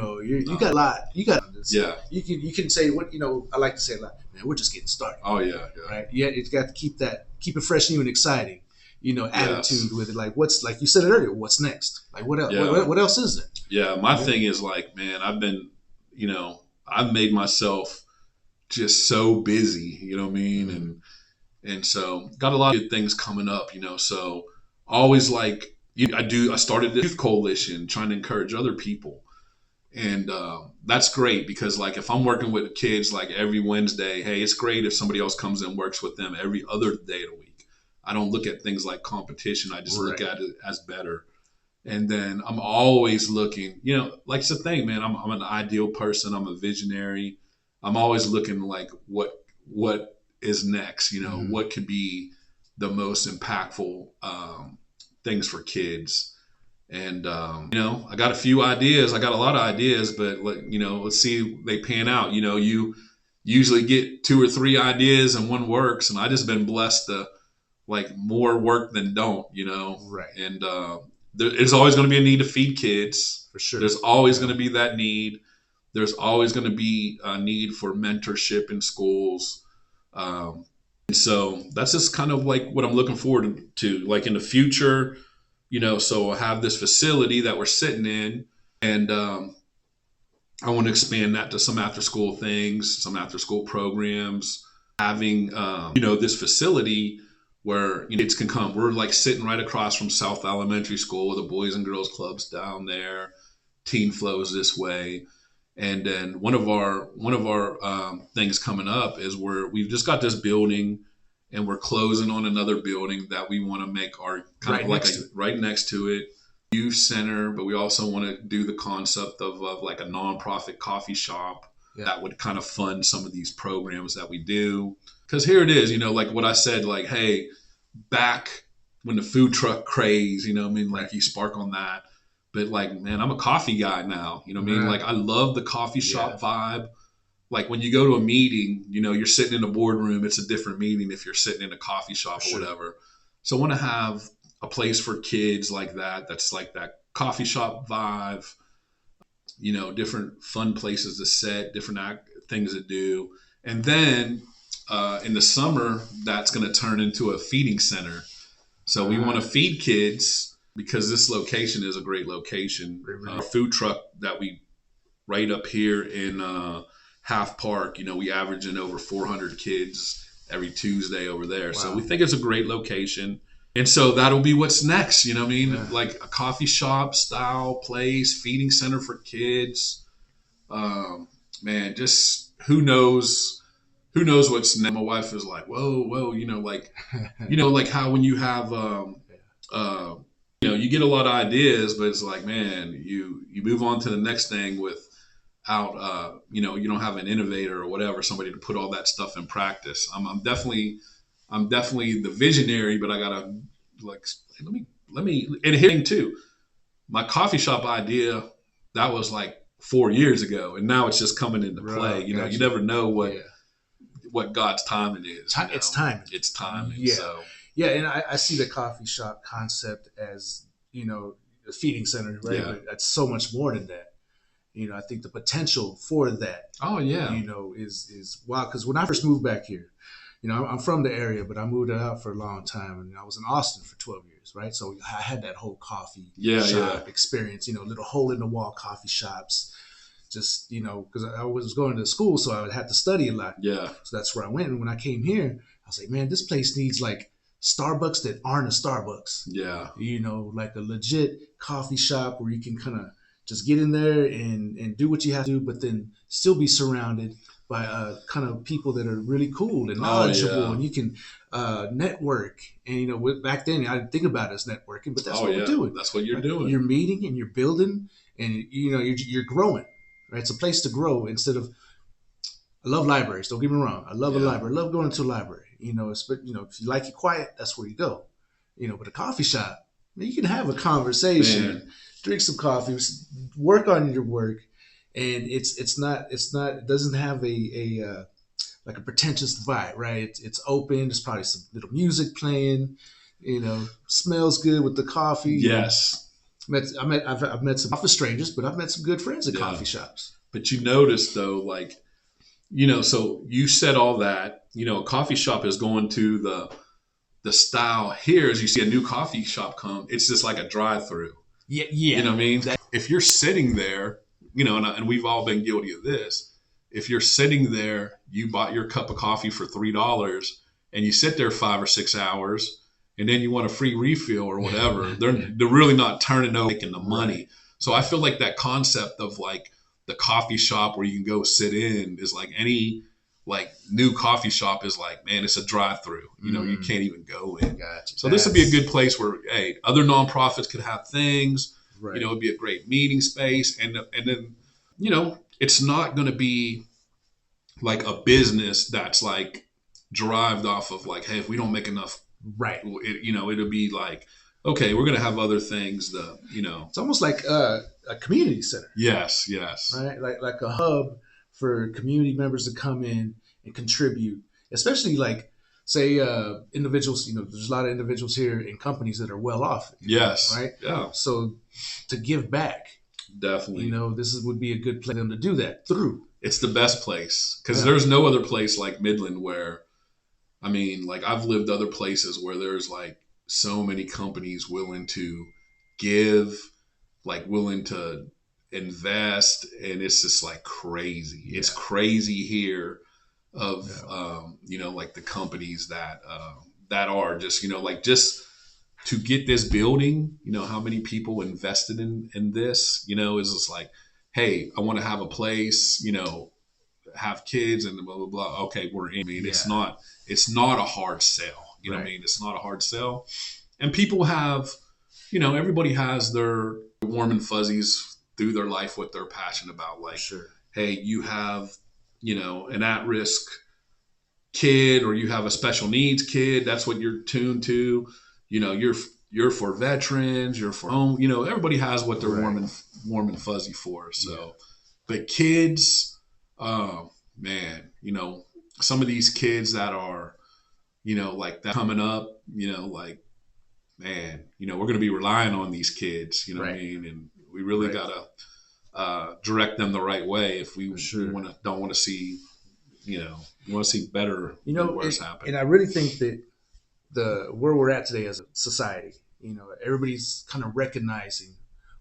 C: got a lot. You got this.
B: Yeah.
C: You can say what I like to say a lot. Man, we're just getting started.
B: Oh yeah.
C: Right. Yeah. It's got to keep it fresh, new and exciting. Attitude with it. Like what's, like you said it earlier. What's next? Like what else?
B: Yeah.
C: What else is there?
B: Yeah. My thing is like, man, I've been, I've made myself just so busy. You know what I mean? And so got a lot of good things coming up. So always like, I started this youth coalition trying to encourage other people. And that's great because like if I'm working with kids like every Wednesday, hey, it's great if somebody else comes and works with them every other day of the week. I don't look at things like competition. I just look at it as better. And then I'm always looking, like it's the thing, man, I'm an ideal person. I'm a visionary. I'm always looking like what is next, what could be the most impactful things for kids. And, I got a few ideas. I got a lot of ideas, but let's see if they pan out. You usually get 2 or 3 ideas and one works. And I just been blessed to like more work than don't,
C: Right.
B: And there's always going to be a need to feed kids.
C: For sure.
B: There's always going to be that need. There's always going to be a need for mentorship in schools. And so that's just kind of like what I'm looking forward to, like in the future. So I have this facility that we're sitting in, and I want to expand that to some after school things, some after school programs, having, this facility where kids can come. We're like sitting right across from South Elementary School, the Boys and Girls Clubs down there, Teen Flows this way. And then one of our things coming up is we've just got this building, and we're closing on another building that we want to make our kind of like right next to it, youth center. But we also want to do the concept of like a nonprofit coffee shop that would kind of fund some of these programs that we do. Because here it is, like what I said, like, hey, back when the food truck craze, like you spark on that. But like, man, I'm a coffee guy now, like I love the coffee shop vibe. Like when you go to a meeting, you're sitting in a boardroom, it's a different meeting if you're sitting in a coffee shop or whatever. So I want to have a place for kids like that. That's like that coffee shop vibe, different fun places to sit, different things to do. And then in the summer, that's going to turn into a feeding center. So we want to feed kids because this location is a great location. A food truck that we right up here in Half Park, we average in over 400 kids every Tuesday over there. Wow. So we think it's a great location. And so that'll be what's next, like a coffee shop style place, feeding center for kids. Man, just who knows what's next. My wife is like, whoa, like how when you have, you get a lot of ideas, but it's like, man, you move on to the next thing without, you don't have an innovator or whatever, somebody to put all that stuff in practice. I'm definitely the visionary, but I gotta like, let me, and hitting too, my coffee shop idea, that was like 4 years ago, and now it's just coming into play. You never know what God's timing is.
C: It's timing.
B: It's timing.
C: Yeah.
B: So.
C: Yeah. And I see the coffee shop concept as, a feeding center, right?
B: Yeah.
C: But that's so much more than that. I think the potential for that,
B: oh yeah,
C: is wow. Because when I first moved back here, I'm from the area, but I moved out for a long time, and I was in Austin for 12 years, right? So I had that whole coffee shop experience, little hole in the wall coffee shops, just because I was going to school, so I would have to study a lot.
B: Yeah.
C: So that's where I went, and when I came here, I was like, man, this place needs like Starbucks that aren't a Starbucks.
B: Yeah.
C: Like a legit coffee shop where you can kind of just get in there and do what you have to do, but then still be surrounded by kind of people that are really cool and knowledgeable, and you can network. And back then I didn't think about it as networking, but that's what we're doing.
B: That's what you're doing.
C: You're meeting and you're building, and you're growing. Right, it's a place to grow instead of. I love libraries. Don't get me wrong. I love a library. I love going to a library. If you like it quiet, that's where you go. But a coffee shop, you can have a conversation, drink some coffee, work on your work, and it doesn't have a like a pretentious vibe, right? It's open. There's probably some little music playing. Smells good with the coffee.
B: Yes.
C: I've met some office strangers, but I've met some good friends at coffee shops.
B: But you notice though, like, so you said all that. A coffee shop is going to the style here. As you see a new coffee shop come, it's just like a drive-through.
C: Yeah.
B: You know what I mean? If you're sitting there, and we've all been guilty of this. If you're sitting there, you bought your cup of coffee for $3, and you sit there 5 or 6 hours, and then you want a free refill or whatever, they're really not turning over making the money. Right. So I feel like that concept of like the coffee shop where you can go sit in is like any like new coffee shop is like, man, it's a drive-through. You know, you can't even go in.
C: Gotcha.
B: So this would be a good place where, hey, other nonprofits could have things. Right. You know, it'd be a great meeting space, and then, you know, it's not going to be like a business that's like derived off of like, hey, if we don't make enough,
C: right?
B: You know, it'll be like, okay, we're going to have other things that, you know,
C: it's almost like a community center.
B: Yes.
C: Right, like a hub for community members to come in and contribute, especially like say individuals. You know, there's a lot of individuals here in companies that are well off.
B: Yes.
C: Right.
B: Yeah.
C: So to give back,
B: definitely.
C: You know, would be a good place for them to do that through.
B: It's the best place because there's no other place like Midland where, I mean, like I've lived other places where there's like so many companies willing to give, like willing to invest, and it's just like crazy. Yeah. It's crazy here of, you know, like the companies that are just, you know, like just to get this building, you know, how many people invested in this, you know, is just like, hey, I want to have a place, you know, have kids and blah, blah, blah. Okay, we're in. I mean, it's not a hard sell. You know what I mean? It's not a hard sell. And people have, you know, everybody has their warm and fuzzies through their life, what they're passionate about. Like, hey, you have, you know, an at-risk kid, or you have a special needs kid. That's what you're tuned to. You know, you're for veterans, you're for home, you know, everybody has what they're warm and fuzzy for. So, but kids, man, you know, some of these kids that are, you know, like that coming up, you know, like, man, you know, we're going to be relying on these kids, you know what I mean? And we really got to direct them the right way if we don't want to see, you know, we want to see better,
C: you know,
B: worse happen.
C: And I really think that where we're at today as a society, you know, everybody's kind of recognizing,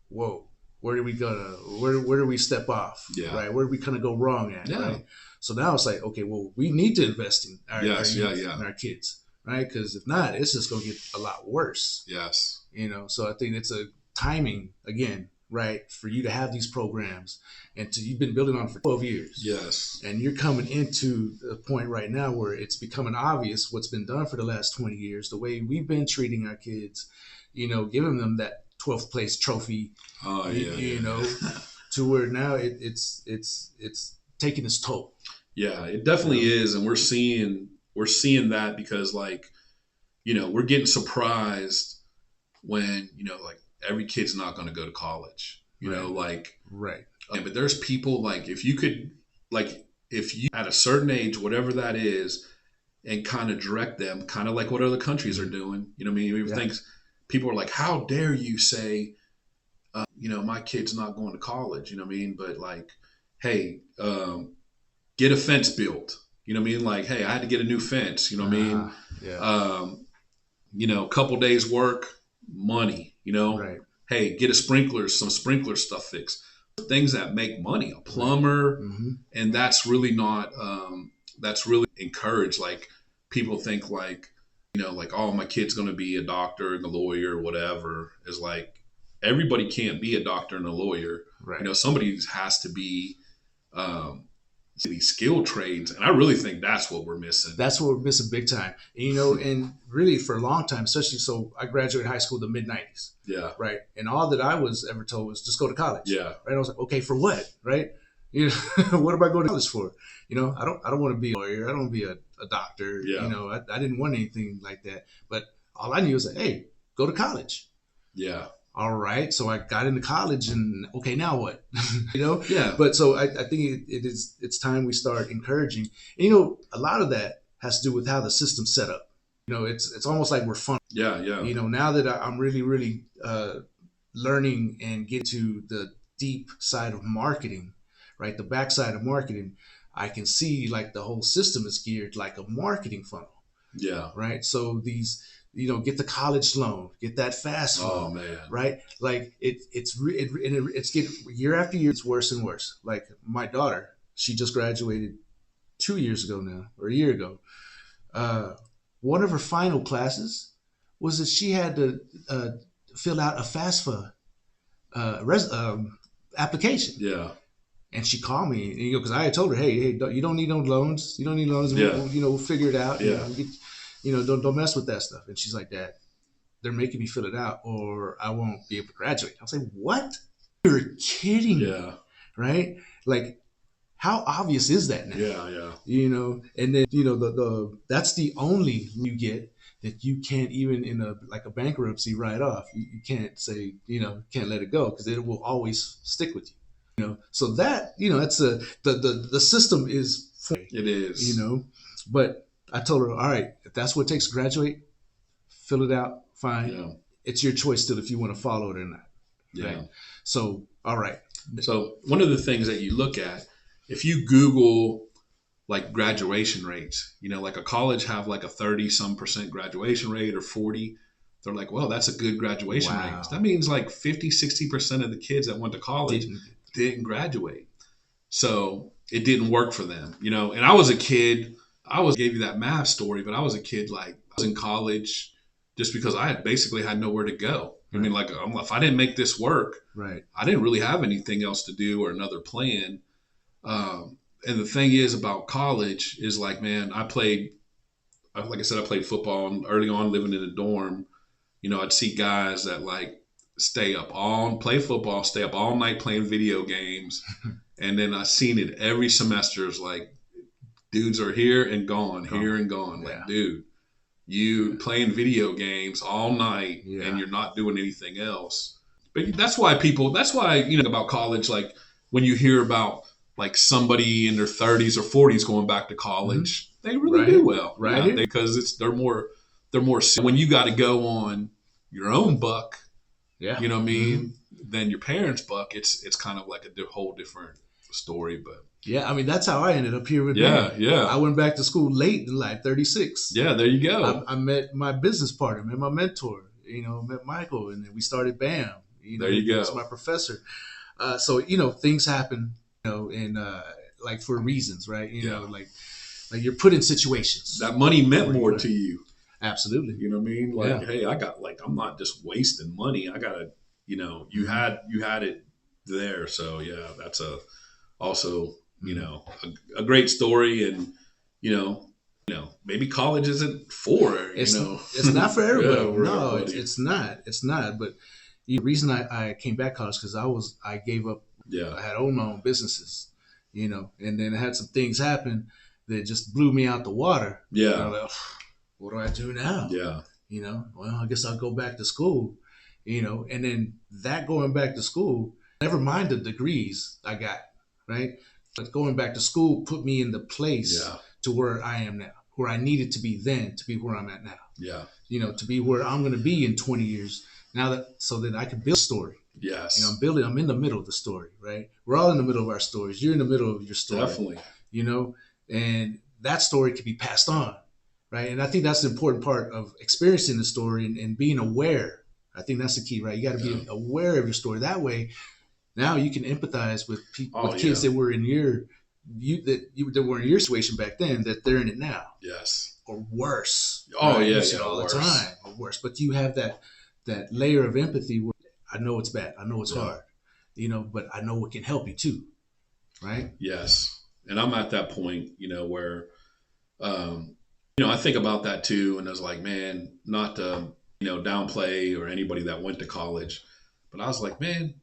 C: whoa, where do we go? Where do we step off? Yeah. Right. Where do we kind of go wrong at? Yeah. Right. So now it's like, okay, well, we need to invest in our youth and our kids, right? Because if not, it's just going to get a lot worse.
B: Yes.
C: You know, so I think it's a timing again, right, for you to have these programs, and you've been building on for 12 years.
B: Yes.
C: And you're coming into a point right now where it's becoming obvious what's been done for the last 20 years, the way we've been treating our kids, you know, giving them that 12th place trophy, you know, to where now it's taking its toll.
B: Yeah, it definitely is. And we're seeing that because, like, you know, we're getting surprised when, you know, like every kid's not going to go to college, you know, like, but there's people like, if you at a certain age, whatever that is, and kind of direct them, kind of like what other countries are doing, you know what I mean? Things, people are like, how dare you say, you know, my kid's not going to college, you know what I mean? But like, hey, get a fence built, you know what I mean? Like, hey, I had to get a new fence, you know what I mean? You know, a couple days work, money, you know, hey, get some sprinkler stuff fixed, things that make money, a plumber. And that's really not, that's really encouraged. Like, people think like, you know, like, oh, my kid's going to be a doctor and a lawyer or whatever. Is like, everybody can't be a doctor and a lawyer. You know, somebody has to be, these skill trades, and I really think that's what we're missing.
C: That's what we're missing big time. And, you know, and really for a long time, especially, so I graduated high school in the mid-90s. Yeah. Right. And all that I was ever told was just go to college. Yeah. Right. I was like, okay, for what? Right. You know, what am I going to college for? You know, I don't want to be a lawyer. I don't want to be a doctor. Yeah. You know, I didn't want anything like that. But all I knew was like, hey, go to college. Yeah. All right. So I got into college, and okay, now what? You know? Yeah. But so I think it's time we start encouraging. And, you know, a lot of that has to do with how the system's set up. You know, it's almost like we're fun. Yeah. Yeah. You know, now that I'm really learning and get to the deep side of marketing, right? The backside of marketing, I can see like the whole system is geared like a marketing funnel. Yeah. Right. So these, you know, get the college loan, get that fast loan. Oh man. Right. Like it's getting year after year, it's worse and worse. Like my daughter, she just graduated 2 years ago now, or a year ago. One of her final classes was that she had to fill out a FAFSA application.
B: Yeah.
C: And she called me, because I had told her, hey, you don't need no loans. You don't need loans.
B: Yeah.
C: We'll figure it out.
B: Yeah.
C: Don't mess with that stuff. And she's like, Dad, they're making me fill it out or I won't be able to graduate. I was like, what? You're kidding me.
B: Yeah.
C: Right? Like, how obvious is that now?
B: Yeah.
C: And then, that's the only you get that you can't even in a bankruptcy write off. You can't say, can't let it go because it will always stick with you. So that, that's the system is.
B: It is.
C: But I told her, all right, if that's what it takes to graduate, fill it out. Fine.
B: Yeah.
C: It's your choice still if you want to follow it or not.
B: Yeah.
C: Right? So, all right.
B: So one of the things that you look at, if you Google like graduation rates, like a college have like a 30% graduation rate or 40, they're like, well, that's a good graduation rate. That means like 50-60% of the kids that went to college didn't graduate. So it didn't work for them, and I was a kid, gave you that math story, but I was a kid, like I was in college just because I basically had nowhere to go. Right. I mean, like if I didn't make this work,
C: right, I
B: didn't really have anything else to do or another plan. And the thing is about college is like, man, I played football and early on living in a dorm. I'd see guys that like play football, stay up all night playing video games. And then I seen it every semester. It's like dudes are here and gone, here and gone.
C: Yeah.
B: Like, dude, you playing video games all night and you're not doing anything else. But that's why about college, like when you hear about like somebody in their 30s or 40s going back to college, they really do well,
C: right?
B: Because they're more when you got to go on your own buck, you know what I mean, than your parents' buck. It's kind of like a whole different story, but.
C: Yeah, I mean, that's how I ended up here with
B: BAM. Yeah.
C: I went back to school late in life, 36.
B: Yeah, there you go.
C: I met my business partner, met my mentor, met Michael, and then we started BAM.
B: There you go.
C: That's my professor. So, things happen, and like for reasons, right? Like you're put in situations.
B: That money meant more to you.
C: Absolutely.
B: You know what I mean? Like, hey, I'm not just wasting money. I gotta, you had it there. So yeah, that's also, a great story, and maybe college isn't for
C: it's not for everybody.
B: No,
C: it's not. But the reason I came back college because I gave up.
B: Yeah,
C: I had owned my own businesses, and then I had some things happen that just blew me out the water.
B: Yeah,
C: I was like, what do I do now?
B: Yeah,
C: well, I guess I'll go back to school. And then that going back to school, never mind the degrees I got, right? But going back to school put me in the place to where I am now, where I needed to be then to be where I'm at now.
B: Yeah.
C: To be where I'm going to be in 20 years so that I can build a story.
B: Yes.
C: I'm in the middle of the story, right? We're all in the middle of our stories. You're in the middle of your story.
B: Definitely.
C: And that story can be passed on, right? And I think that's the important part of experiencing the story and being aware. I think that's the key, right? You got to be aware of your story. That way, now you can empathize with people, with kids that were in that were in your situation back then, that they're in it now.
B: Yes.
C: Or worse.
B: Oh,
C: right?
B: yeah.
C: You see it all the time. Or worse. But you have that layer of empathy where I know it's bad. I know it's hard. But I know it can help you too. Right?
B: Yes. And I'm at that point, where, I think about that too. And I was like, man, not to, downplay or anybody that went to college. But I was like, man,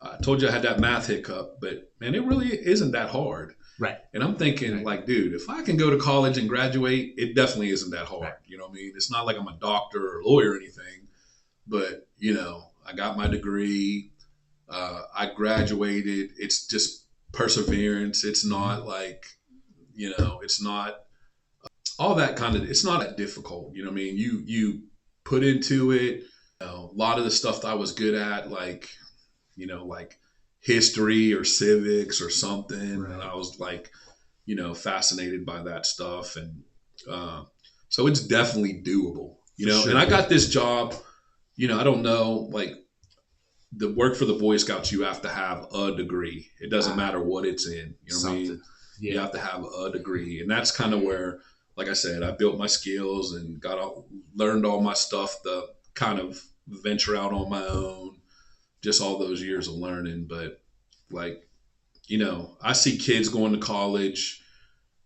B: I told you I had that math hiccup, but man, it really isn't that hard.
C: Right.
B: And I'm thinking like, dude, if I can go to college and graduate, it definitely isn't that hard. Right. You know what I mean? It's not like I'm a doctor or lawyer or anything, but I got my degree. I graduated. It's just perseverance. It's not like, it's not all that kind of, it's not that difficult. You know what I mean? You put into it, a lot of the stuff that I was good at, like history or civics or something. Right. And I was like, fascinated by that stuff. And so it's definitely doable, Sure. And I got this job, I don't know, like the work for the Boy Scouts, you have to have a degree. It doesn't matter what it's in, you know what I mean? Yeah. You have to have a degree. And that's kind of where like I said, I built my skills and learned all my stuff to kind of venture out on my own, just all those years of learning. But like, I see kids going to college.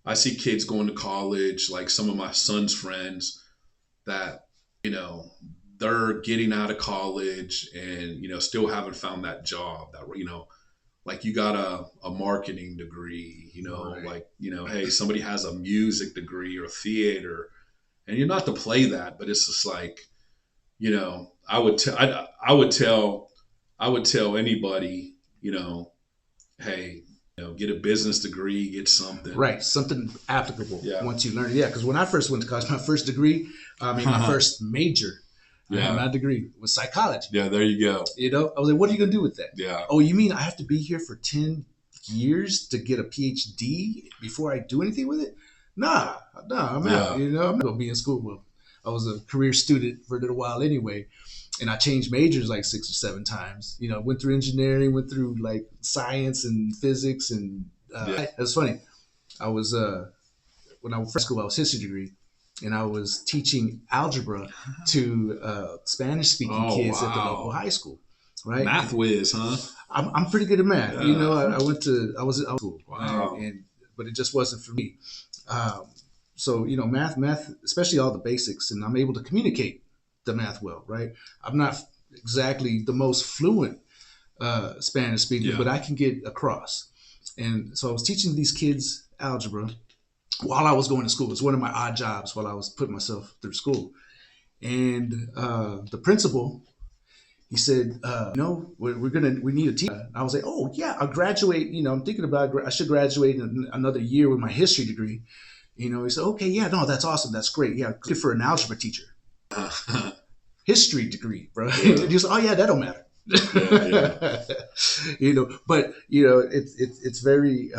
B: Like some of my son's friends that, they're getting out of college and, still haven't found that job that, like you got a marketing degree,
C: Right.
B: like, hey, somebody has a music degree or theater, and you're not to play that, but it's just like, I would tell anybody, hey, get a business degree, get something.
C: Right, something applicable
B: Yeah.
C: once you learn it. Yeah, because when I first went to college, my first degree, my first major, my degree was psychology.
B: Yeah, there you go.
C: I was like, what are you going to do with that?
B: Yeah.
C: Oh, you mean I have to be here for 10 years to get a PhD before I do anything with it? Nah, I'm out. I'm not going to be in school. Well, I was a career student for a little while anyway. And I changed majors like 6 or 7 times. Went through engineering, went through like science and physics. And it was funny. I was, when I was in school, I was history degree. And I was teaching algebra to Spanish-speaking kids at the local high school. Right?
B: Math whiz, huh?
C: I'm pretty good at math.
B: Yeah.
C: I was at school.
B: Wow.
C: But it just wasn't for me. So, math, especially all the basics, and I'm able to communicate the math well, right? I'm not exactly the most fluent Spanish speaker, but I can get across. And so I was teaching these kids algebra while I was going to school. It was one of my odd jobs while I was putting myself through school. And the principal, he said, we need a teacher. I was like, oh yeah, I'll graduate. I'm thinking about, I should graduate in another year with my history degree. He said, okay, yeah, no, that's awesome. That's great. Yeah, good for an algebra teacher. History degree, bro. Yeah. He said, oh yeah, that don't matter. Yeah. But it's very,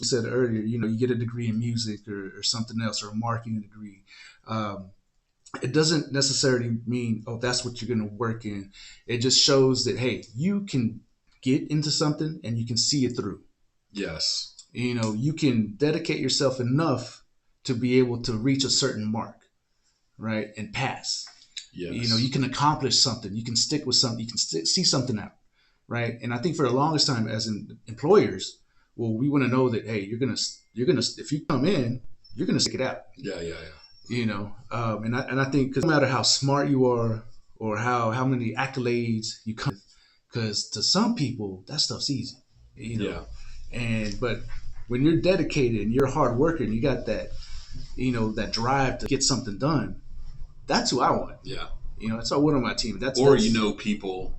C: you said earlier, you get a degree in music or something else, or a marketing degree. It doesn't necessarily mean, oh, that's what you're going to work in. It just shows that, hey, you can get into something and you can see it through.
B: Yes.
C: You can dedicate yourself enough to be able to reach a certain mark, right? And pass.
B: Yes.
C: You can accomplish something. You can stick with something. You can see something out, right? And I think for the longest time as employers, well, we want to know that, hey, you're gonna if you come in, you're gonna stick it out.
B: Yeah.
C: And I think, because no matter how smart you are or how many accolades you come with, because to some people that stuff's easy,
B: Yeah.
C: But when you're dedicated and you're a hard worker and you got that, that drive to get something done, that's who I want.
B: Yeah.
C: That's all one on my team. That's
B: people, people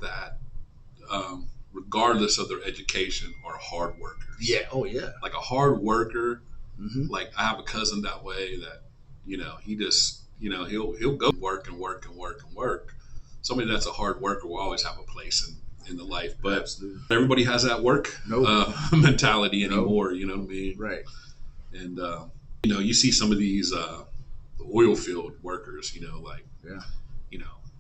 B: that, regardless of their education, are hard workers.
C: Yeah. Oh yeah.
B: Like a hard worker.
C: Mm-hmm.
B: Like I have a cousin that way that, he just, he'll go work and work and work and work. Somebody that's a hard worker will always have a place in the life, but
C: Absolutely.
B: Everybody has that work mentality anymore. You know what I mean?
C: Right.
B: And, you see some of these, oil field workers,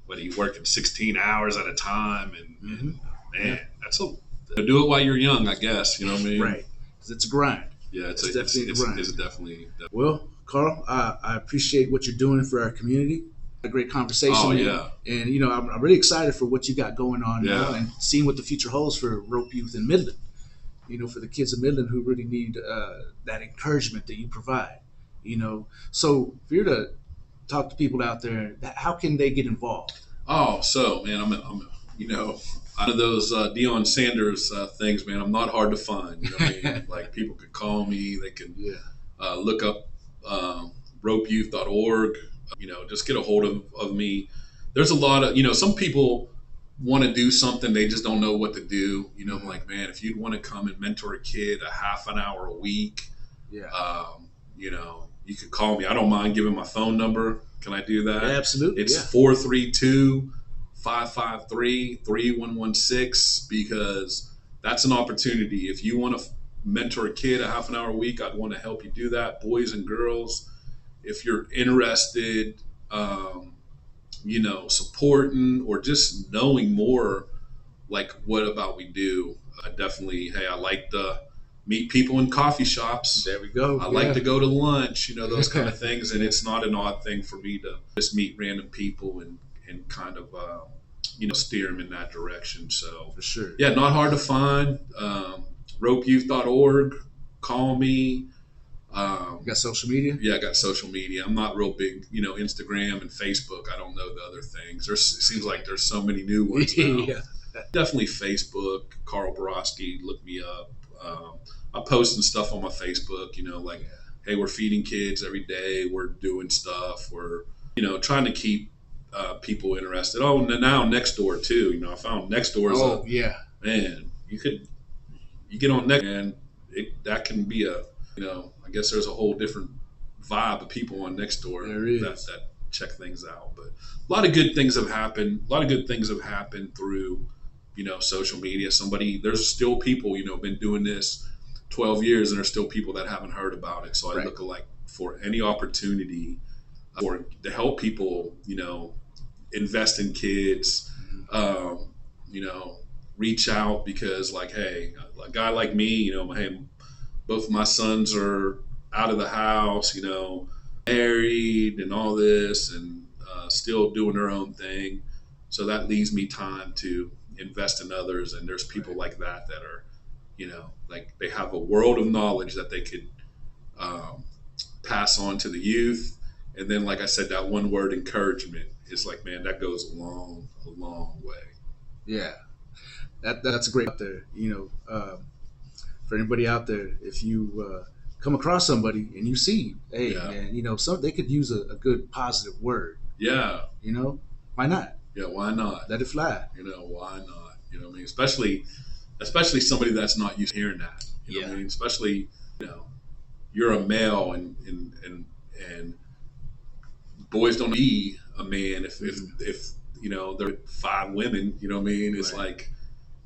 B: whether you working 16 hours at a time and man, that's do it while you're young, I guess, you know what I mean?
C: Right. Because it's a grind.
B: Yeah, it's definitely.
C: Well, Karl, I appreciate what you're doing for our community. A great conversation.
B: Oh, yeah.
C: And, I'm really excited for what you got going on now and seeing what the future holds for Rope Youth in Midland. For the kids in Midland who really need that encouragement that you provide. So if you're to talk to people out there, how can they get involved?
B: Oh, so man, I'm out of those Deion Sanders things, man. I'm not hard to find. You know what I mean? Like people can call me, they can look up ropeyouth.org. Just get a hold of me. There's a lot of some people want to do something, they just don't know what to do. I'm like, man, if you'd want to come and mentor a kid a half an hour a week, you could call me. I don't mind giving my phone number. Can I do that?
C: Yeah, absolutely.
B: It's 432-553-3116, because that's an opportunity. If you want to mentor a kid a half an hour a week, I'd want to help you do that. Boys and girls, if you're interested, supporting or just knowing more, like what about we do, definitely, hey, I like the meet people in coffee shops.
C: There we go.
B: I like to go to lunch, those kind of things. And it's not an odd thing for me to just meet random people and kind of, steer them in that direction. So
C: for sure.
B: Yeah, not hard to find. ropeyouth.org. Call me.
C: You got social media?
B: Yeah, I got social media. I'm not real big, Instagram and Facebook. I don't know the other things. It seems like there's so many new ones now.
C: Yeah.
B: Definitely Facebook, Karl Boroski, look me up. I'm posting stuff on my Facebook, hey, we're feeding kids every day. We're doing stuff. We're, trying to keep people interested. Oh, and now Nextdoor too. I found Nextdoor. Man, you get on Next, and that can be I guess there's a whole different vibe of people on Nextdoor that check things out. But a lot of good things have happened. A lot of good things have happened through, social media. There's still people, been doing this 12 years, and there's still people that haven't heard about it. So I look like for any opportunity to help people, invest in kids, reach out, because hey, a guy like me, hey, both my sons are out of the house, married and all this, and still doing their own thing. So that leaves me time to invest in others. And there's people like that are, they have a world of knowledge that they could pass on to the youth. And then, like I said, that one word, encouragement, is man, that goes a long way.
C: Yeah, that's a great out there. For anybody out there, if you come across somebody and you see, hey, man, they could use a good positive word.
B: Yeah.
C: Why not?
B: Yeah, why not?
C: Let it fly.
B: Why not? What I mean? Especially somebody that's not used to hearing that. You know what I mean? Especially, you're a male and boys don't be a man if there are 5 women, you know what I mean? It's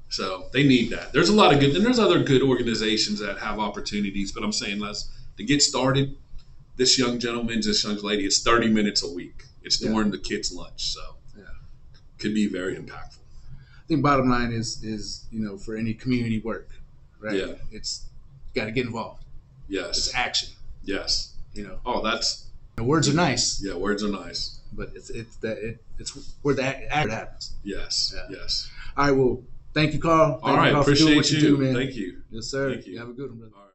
B: so they need that. There's a lot of good, and there's other good organizations that have opportunities, but I'm saying to get started, this young lady, it's 30 minutes a week. It's during the kids' lunch. So could be very impactful.
C: I think bottom line is for any community work, right? Yeah. It's got to get involved.
B: Yes.
C: It's action.
B: Yes. That's.
C: Words are nice.
B: Yeah, words are nice.
C: But it's where the action happens.
B: Yes. Yeah. Yes.
C: All right. Well, thank you, Carl.
B: All right. Appreciate
C: what you do, man.
B: Thank you.
C: Yes, sir.
B: Thank you.
C: Have a good one, brother.
B: All right.